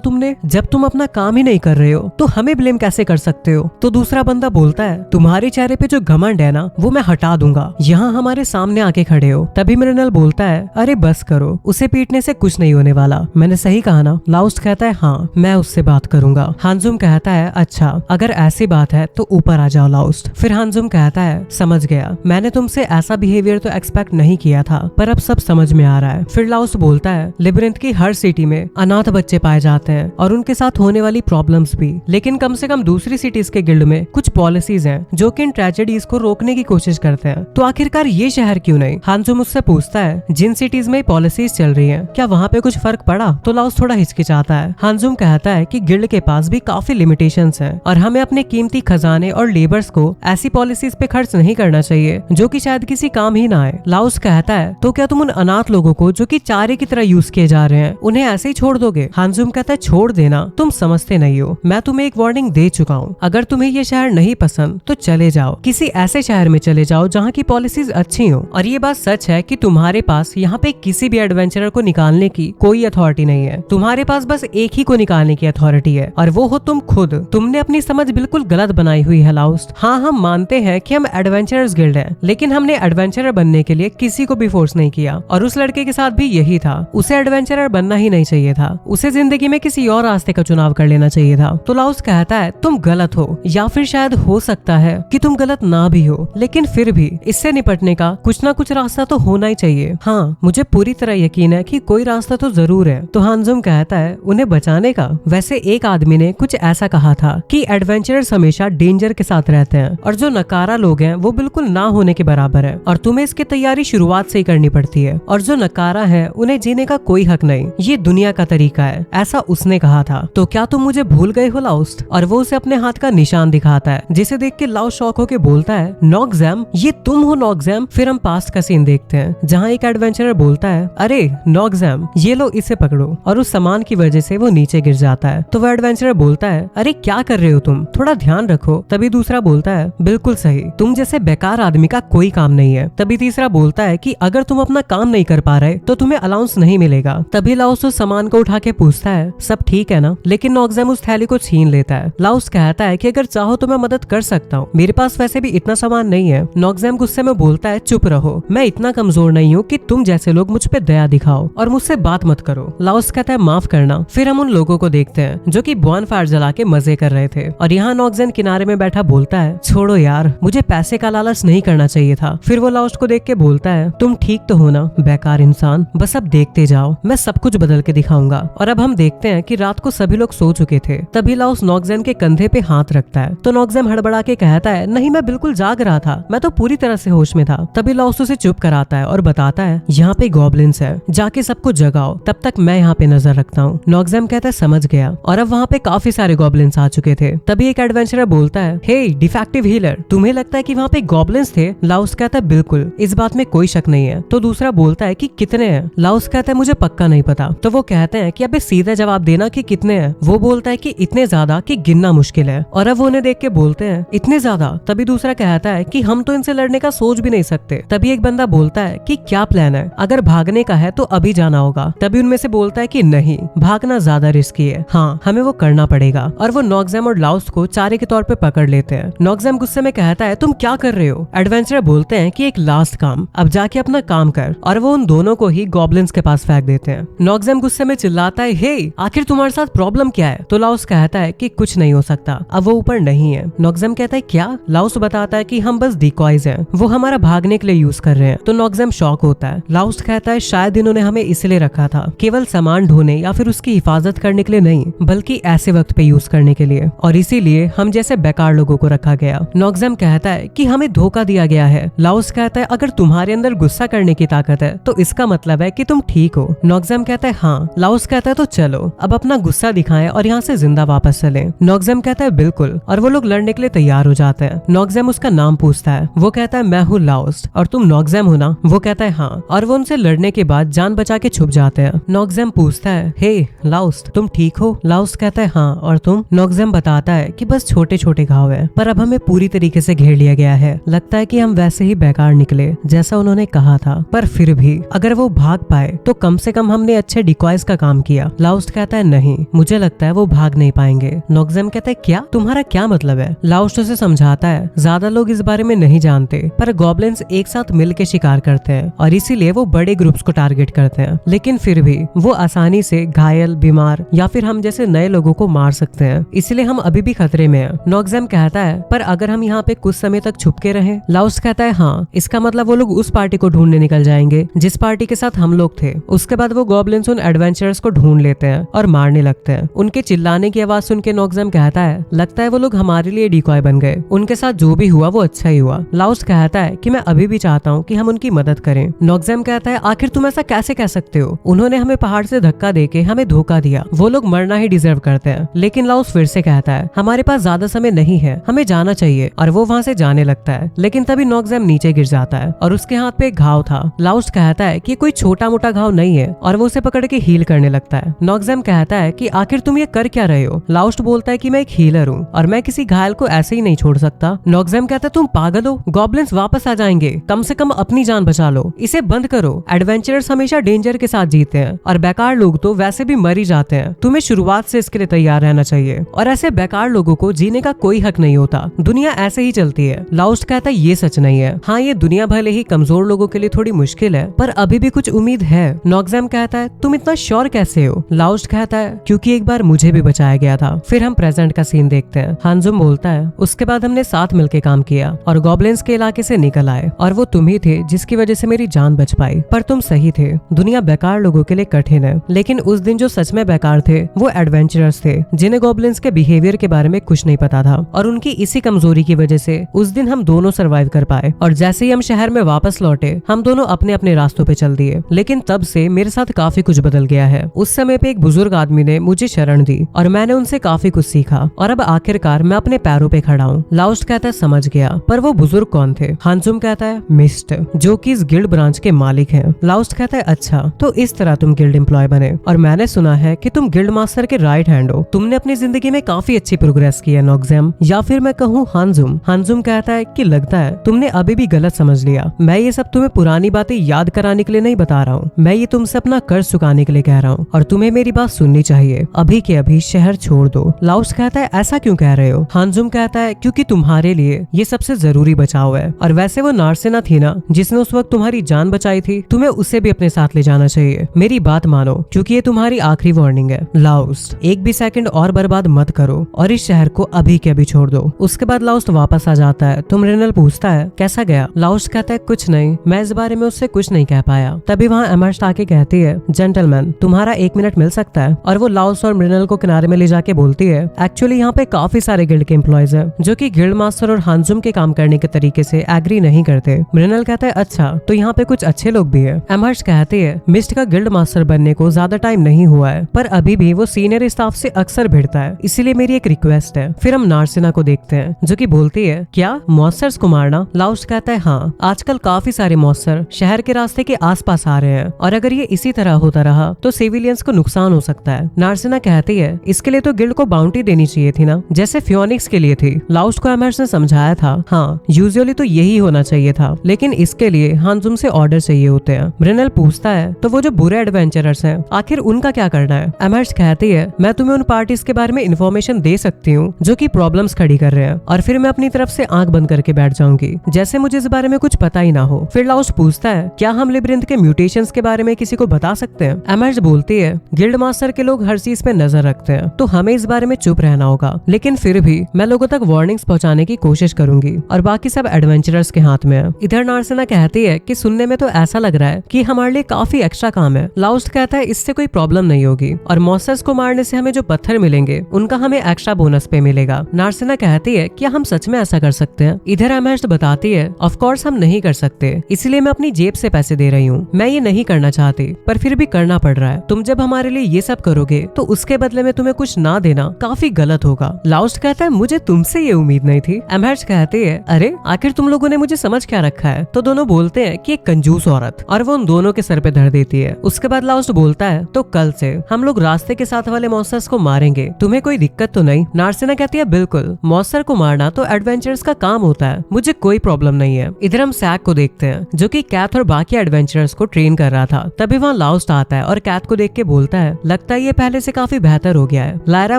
तुमने? जब तुम अपना काम ही नहीं कर रहे हो तो हमें ब्लेम कैसे कर सकते हो? तो दूसरा बंदा बोलता है, तुम्हारे चेहरे पे जो घमंड है ना वो मैं हटा दूंगा, यहाँ हमारे सामने आके खड़े हो। तभी मृणाल बोलता है, अरे बस करो, उसे पीटने से कुछ नहीं होने वाला, मैंने सही कहा ना? लाउस्ट कहता है, हाँ मैं उससे बात करूंगा। हानजुम कहता है, अच्छा अगर ऐसी बात है तो ऊपर आ जाओ लाउस्ट। फिर हानजुम कहता है, समझ गया, मैंने तुमसे ऐसा बिहेवियर तो एक्सपेक्ट नहीं किया था, पर अब सब समझ में आ रहा है। फिर लाउस्ट बोलता है, लिबरिंथ की हर सिटी में अनाथ बच्चे पाए जाते हैं और उनके साथ होने वाली प्रॉब्लम्स भी, लेकिन कम से कम दूसरी सिटीज के गिल्ड में कुछ पॉलिसीज हैं जो कि इन ट्रेजेडीज को रोकने की कोशिश करते हैं। तो आखिरकार ये शहर क्यों नहीं? हानजुम उससे पूछता है, जिन सिटीज में पॉलिसीज चल रही हैं, क्या वहाँ पे कुछ फर्क पड़ा? तो लाउस्ट थोड़ा हिचकिचाता है। हानजुम कहता है कि गिल्ड के पास भी काफी लिमिटेशंस हैं और हमें अपने कीमती खजाने और लेबर्स को ऐसी पॉलिसीज पे खर्च नहीं करना चाहिए जो कि शायद किसी काम ही ना आए। लाउस कहता है, तो क्या तुम उन अनाथ लोगों को जो कि चारे की तरह यूज किए जा रहे हैं उन्हें ऐसे ही छोड़ दोगे? हानजुम कहता है, छोड़ देना, तुम समझते नहीं हो, मैं तुम्हें एक वार्निंग दे चुका हूँ, अगर तुम्हें ये शहर नहीं पसंद तो चले जाओ, किसी ऐसे शहर में चले जाओ जहाँ की पॉलिसीज अच्छी हो। और ये बात सच है कि तुम्हारे पास यहाँ पे किसी भी एडवेंचरर को निकालने की कोई अथॉरिटी नहीं है, तुम्हारे पास बस एक ही को निकालने की अथॉरिटी है और वो हो तुम खुद। तुमने अपनी समझ बिल्कुल गलत बनाई हुई है लाउस्ट। हाँ हम मानते हैं कि हम एडवेंचरर्स गिल्ड हैं, लेकिन हमने एडवेंचरर बनने के लिए किसी को भी फोर्स नहीं किया और उस लड़के के साथ भी यही था, उसे एडवेंचरर बनना ही नहीं चाहिए था, उसे जिंदगी में किसी और रास्ते का चुनाव कर लेना चाहिए था। तो लाउस कहता है, तुम गलत हो, या फिर शायद हो सकता है कि तुम गलत ना भी हो, लेकिन फिर भी इससे निपटने का कुछ ना कुछ रास्ता तो होना ही चाहिए। हाँ मुझे पूरी तरह यकीन है कि कोई रास्ता तो जरूर है। तो हानजुम कहता है, उन्हें बचाने का? वैसे एक आदमी ने कुछ ऐसा कहा था कि एडवेंचरर्स हमेशा डेंजर के साथ रहते हैं और जो नकारा लोग हैं वो बिल्कुल ना होने के बराबर है और तुम्हें इसकी तैयारी शुरुआत से ही करनी पड़ती है, और जो नकारा है उन्हें जीने का कोई हक नहीं, ये दुनिया का तरीका है, ऐसा उसने कहा था। तो क्या तुम मुझे भूल गए हो लाउस्ट? और वो उसे अपने हाथ का निशान दिखाता है, जिसे देख के लाउस्ट शॉक होके बोलता है, नॉक्सैम, ये तुम हो नॉक्सैम? फिर हम पास्ट का सीन देखते हैं जहाँ एक एडवेंचरर बोलता है, अरे नॉक्सैम ये लो इसे पकड़ो, और उस सामान की वजह से वो नीचे गिर जाता है। तो वो एडवेंचरर बोलता है, अरे क्या कर रहे हो तुम, थोड़ा ध्यान रखो। तभी दूसरा बोलता है, बिल्कुल सही, तुम जैसे बेकार आदमी का कोई काम नहीं है। तभी तीसरा बोलता है कि अगर तुम अपना काम नहीं कर पा रहे तो तुम्हें अलाउंस नहीं मिलेगा। तभी लाउस उस सामान को उठा के पूछता है, सब ठीक है ना? लेकिन नॉक्सैम उस थैली को छीन लेता है। लाउस कहता है कि अगर चाहो तो मैं मदद कर सकता हूँ, मेरे पास वैसे भी इतना सामान नहीं है। नॉक्सैम गुस्से में बोलता है, चुप रहो, मैं इतना कमजोर नहीं हूँ कि तुम जैसे लोग मुझ पे दया दिखाओ और मुझसे बात मत करो। लाउस कहता है, माफ करना। फिर हम उन लोगों को देखते हैं जो कि बॉनफायर जला के मजे कर रहे थे और यहाँ नॉक्सैम किनारे में बैठा बोलता है, छोड़ो यार, मुझे पैसे का लालच नहीं करना चाहिए था। फिर वो लाउस को देख के बोलता है, तुम ठीक तो हो ना बेकार इंसान, बस अब देखते जाओ, मैं सब कुछ बदल के दिखाऊंगा। और अब हम देखते हैं कि रात को सभी लोग सो चुके थे। तभी लाउस नॉक्सैम के कंधे पे हाथ रखता है तो नॉक्सैम हड़बड़ा के कहता है, नहीं मैं बिल्कुल जाग रहा था, मैं तो पूरी तरह से होश में था। तभी लाउस उसे चुप कराता है और बताता है, यहाँ पे गॉब्लिन्स है, जाके सबको जगाओ, तब तक मैं यहाँ पे नजर रखता हूँ। नॉक्सैम कहता है, समझ गया। और अब वहाँ पे काफी सारे गॉब्लिन्स आ चुके थे। तभी एक एडवेंचरर बोलता है, हे डिफेक्टिव हीलर, तुम्हें लगता है कि वहाँ पे गॉब्लिन्स थे? लाउस कहता है, बिल्कुल, इस बात में कोई शक नहीं है। तो दूसरा बोलता है कि कितने हैं? लाउस कहता है, मुझे पक्का नहीं पता। तो वो कहते हैं कि अबे सीधा जवाब देना कि कितने हैं। वो बोलता है कि इतने ज्यादा कि गिनना मुश्किल है। और अब वो उन्हें देख के बोलते हैं, इतने ज्यादा? तभी दूसरा कहता है कि हम तो इनसे लड़ने का सोच भी नहीं सकते। तभी एक बंदा बोलता है कि क्या प्लान है, अगर भागने का है तो अभी जाना होगा। तभी उनमें से बोलता है कि नहीं, भागना ज्यादा रिस्की है, हाँ हमें वो करना पड़ेगा। और वो नॉक्सैम और लाउस को चारे के तौर पे पकड़ लेते हैं। नॉक्सैम गुस्से में कहता है, तुम क्या कर रहे हो? एडवेंचरर बोलते हैं कि एक लास्ट काम, अब जाके अपना काम कर। और वो उन दोनों को ही गॉब्लिन्स के पास फेंक देते हैं। नॉक्सैम गुस्से में चिल्लाता है, हे आखिर तुम्हारे साथ प्रॉब्लम क्या है? तो लाउस कहता है कि कुछ नहीं हो सकता, अब वो ऊपर नहीं है। नॉक्सैम कहता है, क्या? लाउस बताता है कि हम बस डिकॉयज हैं, वो हमारा भागने के लिए यूज कर रहे हैं। तो नॉक्सैम शॉक होता है। लाउस कहता है, शायद इन्होंने हमें इसलिए रखा था, केवल सामान ढोने या फिर उसकी हिफाजत करने के लिए नहीं, बल्कि ऐसे वक्त पे यूज करने के लिए, और इसीलिए हम जैसे बेकार लोगों को रखा गया। नॉक्सैम कहता है कि हमें धोखा दिया गया है। लाउस कहता है, अगर तुम्हारे अंदर गुस्सा करने की ताकत है तो इसका मतलब है कि तुम ठीक हो। नॉक्सैम कहता है, हाँ। लाउस कहता है, तो चलो अब अपना गुस्सा दिखाएं और यहाँ से जिंदा वापस चलें। नॉक्सैम कहता है, बिल्कुल। और वो लोग लड़ने के लिए तैयार हो जाते हैं। नॉक्सैम उसका नाम पूछता है। वो कहता है, मैं हूँ लाउस, और तुम नॉक्सैम हो ना? वो कहता है, हाँ। और वो उनसे लड़ने के बाद जान बचा के छुप जाते हैं। नॉक्सैम पूछता है, हे लाउस, तुम ठीक हो? लाउस कहता है, हाँ। और तुम? नॉक्सैम बताता है कि बस छोटे छोटे छोटे घाव है, पर अब हमें पूरी तरीके से घेर लिया गया है। लगता है कि हम वैसे ही बेकार निकले जैसा उन्होंने कहा था, पर फिर भी अगर वो भाग पाए तो कम से कम हमने अच्छे डिकॉयज का काम किया। लाउस्ट कहता है नहीं, मुझे लगता है वो भाग नहीं पाएंगे। नोक्सेम कहता है क्या, तुम्हारा क्या मतलब है? लाउस्ट उसे समझाता है ज्यादा लोग इस बारे में नहीं जानते, पर गॉब्लिन्स एक साथ मिल के शिकार करते हैं और इसीलिए वो बड़े ग्रुप्स को टारगेट करते हैं, लेकिन फिर भी वो आसानी से घायल, बीमार या फिर हम जैसे नए लोगों को मार सकते हैं, इसलिए हम अभी भी खतरे में हैं। नोक्सेम कहता है पर अगर हम यहाँ पे कुछ समय तक छुप के रहें? लाउस्ट कहता है हाँ, इसका मतलब वो लोग उस पार्टी को ढूंढने निकल जाएंगे जिस पार्टी के साथ हम लोग थे। उसके बाद वो गॉब्लिन्स उन एडवेंचरर्स को ढूंढ लेते हैं और मारने लगते हैं। उनके चिल्लाने की आवाज सुन के नोक्सेम कहता है लगता है वो लोग हमारे लिए डिकॉय बन गए, उनके साथ जो भी हुआ वो अच्छा ही हुआ। लाउस्ट कहता है कि मैं अभी भी चाहता हूँ कि हम उनकी मदद करें। नोक्सेम कहता है आखिर तुम ऐसा कैसे कह सकते हो? उन्होंने हमें पहाड़ से धक्का देके हमें धोखा दिया, वो लोग मरना ही डिजर्व करते हैं। लेकिन लाउस्ट फिर से कहता है हमारे पास ज्यादा समय नहीं है, हमें जाना चाहिए, और वो वहाँ से जाने लगता है। लेकिन तभी नोक्सेम नीचे गिर जाता है और उसके हाथ पे एक घाव था। लाउस्ट कहता है कि कोई छोटा मोटा घाव नहीं है और वो उसे पकड़ के हील करने लगता है। नोक्सेम कहता है कि आखिर तुम ये कर क्या रहे हो? लाउस्ट बोलता है कि मैं एक हीलर हूँ और मैं किसी घायल को ऐसे ही नहीं छोड़ सकता। नोक्सेम कहता है तुम पागल हो, गॉब्लिन्स वापस आ जाएंगे, कम से कम अपनी जान बचा लो, इसे बंद करो। एडवेंचरर्स हमेशा डेंजर के साथ जीते हैं और बेकार लोग तो वैसे भी मर ही जाते हैं। तुम्हें शुरुआत से इसके लिए तैयार रहना चाहिए और ऐसे बेकार लोगों को जीने का कोई हक नहीं होता, दुनिया ऐसे ही चलती है। लाउस्ट कहता है ये सच नहीं है, हाँ ये दुनिया भले ही कमजोर लोगों के लिए थोड़ी मुश्किल है, पर अभी भी कुछ उम्मीद है। नोक्सेम कहता है तुम इतना श्योर कैसे हो? लाउस्ट कहता है क्योंकि एक बार मुझे भी बचाया गया था। फिर हम प्रेजेंट का सीन देखते हैं। हांजुम बोलता है उसके बाद हमने साथ मिलकर काम किया और गॉब्लिन्स के इलाके से निकल आए और वो तुम ही थे जिसकी वजह से मेरी जान बच पाई। पर तुम सही थे, दुनिया बेकार लोगों के लिए कठिन है, लेकिन उस दिन जो सच में बेकार थे वो एडवेंचरर्स थे जिन्हें गॉब्लिन्स के बिहेवियर के बारे में कुछ नहीं पता था, और उनकी इसी कमजोरी की वजह से उस दिन हम दोनों सरवाइव कर पाए। और जैसे ही हम शहर में वापस लौटे हम दोनों अपने अपने रास्तों पे चल दिए। लेकिन तब से मेरे साथ काफी कुछ बदल गया है। उस समय पे एक बुजुर्ग आदमी ने मुझे शरण दी और मैंने उनसे काफी कुछ सीखा और अब आखिरकार मैं अपने पैरों पे खड़ा हूँ। लाउस्ट कहता है समझ गया, पर वो बुजुर्ग कौन थे? हांजुम कहता है मिस्ट, जो कि इस गिल्ड ब्रांच के मालिक हैं। लाउस्ट कहता है अच्छा, तो इस तरह तुम गिल्ड एम्प्लॉय बने, और मैंने सुना है कि तुम गिल्ड मास्टर के राइट हैंड हो। तुमने अपनी जिंदगी में काफी अच्छी प्रोग्रेस की है नोक्सेम, या फिर मैं कहूँ हांजुम। हांजुम कहता है कि लगता है तुमने अभी भी गलत समझ लिया, मैं ये सब तुम्हें पुरानी बातें याद कराने के लिए नहीं बता रहा हूँ, मैं ये तुमसे अपना कर्ज चुकाने के लिए कह रहा हूँ और तुम्हें मेरी बात सुननी चाहिए। अभी के अभी शहर छोड़ दो। लाउस्ट कहता है ऐसा क्यों कह रहे हो? हांजुम कहता है क्योंकि तुम्हारे लिए ये सबसे जरूरी बचाव है, और वैसे वो नार्सिना थी ना जिसने उस वक्त तुम्हारी जान बचाई थी, तुम्हें उसे भी अपने साथ ले जाना चाहिए। मेरी बात मानो क्योंकि ये तुम्हारी आखिरी वार्निंग है। लाउस्ट एक भी सेकंड और बर्बाद मत करो और इस शहर को अभी के अभी छोड़ दो। उसके बाद लाउस्ट वापस आ जाता है। तुम रिनल पूछता है कैसा गया? लाउस्ट कहता है कुछ नहीं, मैं इस बारे में उससे कुछ नहीं कह पाया। तभी वहाँ एमर्स्ट आके कहती है जेंटलमैन तुम्हारा 1 मिनट मिल सकता है, और वो लाउस्ट और रिनल को किनारे में ले जाके बोलती है एक्चुअली यहाँ पे काफी सारे गिल्ड के एम्प्लॉयज हैं जो कि गिल्ड मास्टर और हांजुम के काम करने के तरीके से एग्री नहीं करते। रिनल कहता है अच्छा, तो यहाँ पे कुछ अच्छे लोग भी है। एमर्स्ट कहती है मिस्ट का गिल्ड मास्टर बनने को ज्यादा टाइम नहीं हुआ है, पर अभी भी वो सीनियर स्टाफ से अक्सर भिड़ता है, इसीलिए मेरी एक रिक्वेस्ट है। फिर हम नार्सिना को देखते हैं जो कि बोलती है क्या मॉन्स्टर्स को मारना? लाउस्ट कहता है हाँ, आजकल काफी सारे मॉन्स्टर शहर के रास्ते के आसपास आ रहे हैं और अगर ये इसी तरह होता रहा तो सिविलियंस को नुकसान हो सकता है। नार्सिना कहती है इसके लिए तो गिल्ड को बाउंटी देनी चाहिए थी ना, जैसे फियोनिक्स के लिए थी। लाउस्ट को एमर्स ने समझाया था हाँ यूजुअली तो यही होना चाहिए था, लेकिन इसके लिए हांजुम से ऑर्डर चाहिए होते हैं। ब्रिनल पूछता है तो वो जो बुरे एडवेंचरर्स हैं आखिर उनका क्या करना है? एमर्स कहती है मैं तुम्हें उन पार्टीज के बारे में इन्फॉर्मेशन दे सकती हूँ जो कि प्रॉब्लम्स खड़ी कर रहे हैं, और फिर मैं अपनी तरफ से आंख बंद करके बैठ जाऊंगी जैसे मुझे इस बारे में कुछ पता ही ना हो। फिर लाउस्ट पूछता है क्या हम लिब्रिंथ के म्यूटेशंस के बारे में किसी को बता सकते हैं? एमर्स बोलती है गिल्ड मास्टर के लोग हर चीज पे नजर रखते हैं तो हमें इस बारे में चुप रहना होगा, लेकिन फिर भी मैं लोगों तक वार्निंग्स पहुंचाने की कोशिश करूंगी और बाकी सब एडवेंचरर्स के हाथ में है। इधर नार्सिना कहती है कि सुनने में तो ऐसा लग रहा है कि हमारे लिए काफी एक्स्ट्रा काम है। लाउस्ट कहता है इससे कोई प्रॉब्लम नहीं होगी और मॉन्स्टर्स को मारने से हमें जो पत्थर मिलेंगे उनका हमें एक्स्ट्रा बोनस पे मिलेगा। नार्सिना कहती है क्या हम सच में ऐसा कर सकते हैं? इधर एमर्स बताती है ऑफ कोर्स हम नहीं कर सकते, इसलिए मैं अपनी जेब से पैसे दे रही हूँ। मैं ये नहीं करना चाहती पर फिर भी करना पड़ रहा है। तुम जब हमारे लिए ये सब करोगे तो उसके बदले में तुम्हें कुछ ना देना काफी गलत होगा। लाउस्ट कहता है मुझे तुमसे ये उम्मीद नहीं थी। एमर्स कहती है अरे आखिर तुम लोगों ने मुझे समझ क्या रखा है? तो दोनों बोलते हैं कि एक कंजूस औरत, और वो उन दोनों के सर पे धर देती है। उसके बाद लाउस्ट बोलता है तो कल से हम लोग रास्ते के साथ वाले मॉन्स्टर्स को मारेंगे, तुम्हें कोई दिक्कत तो नहीं? नार्सिना कहती है बिल्कुल, मॉन्स्टर को मारना तो एडवेंचरर्स का काम होता है, मुझे कोई प्रॉब्लम नहीं है। इधर हम सैक को देखते हैं जो कि कैथ और बाकी एडवेंचरर्स को ट्रेन कर रहा था। तभी वहाँ लाउस्ट आता है और कैथ को देख के बोलता है, लगता है ये पहले से काफी बेहतर हो गया है। लायरा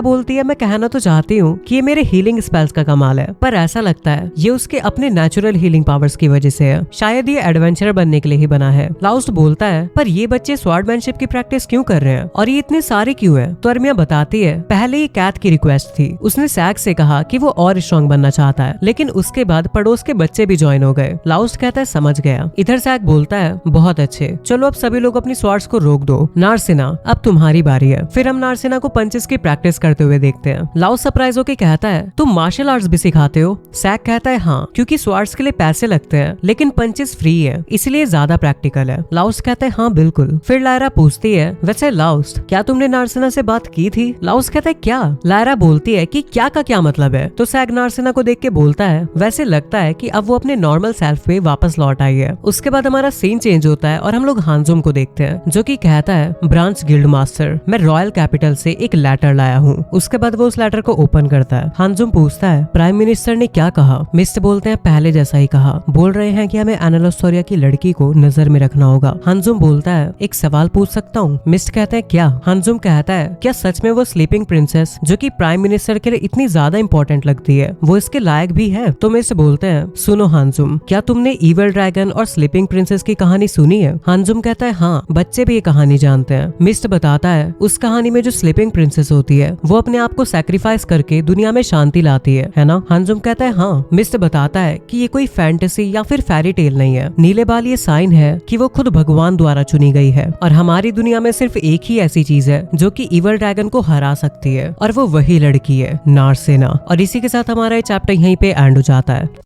बोलती है, मैं कहना तो चाहती हूँ कि ये मेरे हीलिंग स्पेल्स का कमाल है, पर ऐसा लगता है ये उसके अपने नेचुरल हीलिंग पावर्स की वजह से है, शायद ये एडवेंचरर बनने के लिए ही बना है। लाउस्ट बोलता है, पर ये बच्चे स्वॉर्डमैनशिप की प्रैक्टिस क्यों कर रहे हैं और ये इतने सारे क्यों है? तो अर्मिया बताती है, पहले ये कैथ की रिक्वेस्ट थी, उसने सैक से कहा कि वो और स्ट्रॉन्ग बनना चाहता है, लेकिन उसके बाद पड़ोस के बच्चे भी ज्वाइन हो गए। लाउस्ट कहता है, समझ गया। इधर सैक बोलता है, बहुत अच्छे, चलो अब सभी लोग अपनी स्वॉर्ड्स को रोक दो। नारसिना, अब तुम्हारी बारी है। फिर हम नारसिना को पंचेस की प्रैक्टिस करते हुए देखते हैं। लाउस्ट सरप्राइज होकर कहता है, तुम मार्शल आर्ट्स भी सिखाते हो? सैक कहता है, हाँ, क्योंकि स्वॉर्ड्स के लिए पैसे लगते हैं, लेकिन पंचेस फ्री है, इसलिए ज्यादा प्रैक्टिकल है। लाउस्ट कहता है, हाँ बिल्कुल। फिर लायरा पूछती है, वैसे लाउस्ट, क्या तुमने नारसिना से बात की थी? लाउस्ट कहता है, क्या? लायरा बोलती है कि क्या का क्या मतलब है? तो सैक नारसिना को देख के बोलता है, वैसे लगता है कि अब वो अपने नॉर्मल सेल्फ पे वापस लौट आई है। उसके बाद हमारा सीन चेंज होता है और हम लोग हानजुम को देखते हैं जो कि कहता है, ब्रांच गिल्ड मास्टर, मैं रॉयल कैपिटल से एक लेटर लाया हूँ। उसके बाद वो उस लेटर को ओपन करता है। हानजुम पूछता है, प्राइम मिनिस्टर ने क्या कहा? मिस्ट बोलते हैं, पहले जैसा ही कहा, बोल रहे हैं कि हमें एनालोस्टोरिया की लड़की को नजर में रखना होगा। हानजुम बोलता है, एक सवाल पूछ सकता हूँ? मिस्ट कहते हैं, क्या? हानजुम कहता है, क्या सच में वो स्लीपिंग प्रिंसेस जो कि प्राइम मिनिस्टर के लिए इतनी ज्यादा इंपॉर्टेंट लगती है, वो इसके लायक भी है? तो मिस्ट बोलते हैं, सुनो हानजुम, क्या तुमने इविल ड्रैगन और स्लीपिंग प्रिंसेस की कहानी सुनी है? हानजुम कहता है, हाँ, बच्चे भी ये कहानी जानते हैं। मिस्ट बताता है, उस कहानी में जो स्लीपिंग प्रिंसेस होती है वो अपने आप को सैक्रिफाइस करके दुनिया में शांति लाती है ना? हानजुम कहता है, हाँ। मिस्ट बताता है कि ये कोई फैंटेसी या फिर फेरी टेल नहीं है। नीले बाल ये साइन है कि वो खुद भगवान द्वारा चुनी गई है और हमारी दुनिया में सिर्फ एक ही ऐसी चीज है जो कि इविल ड्रैगन को हरा सकती है और वो वही लड़की है, नारसिना। और इसी के साथ हमारा ये चैप्टर यहीं पे एंड हो जाता है।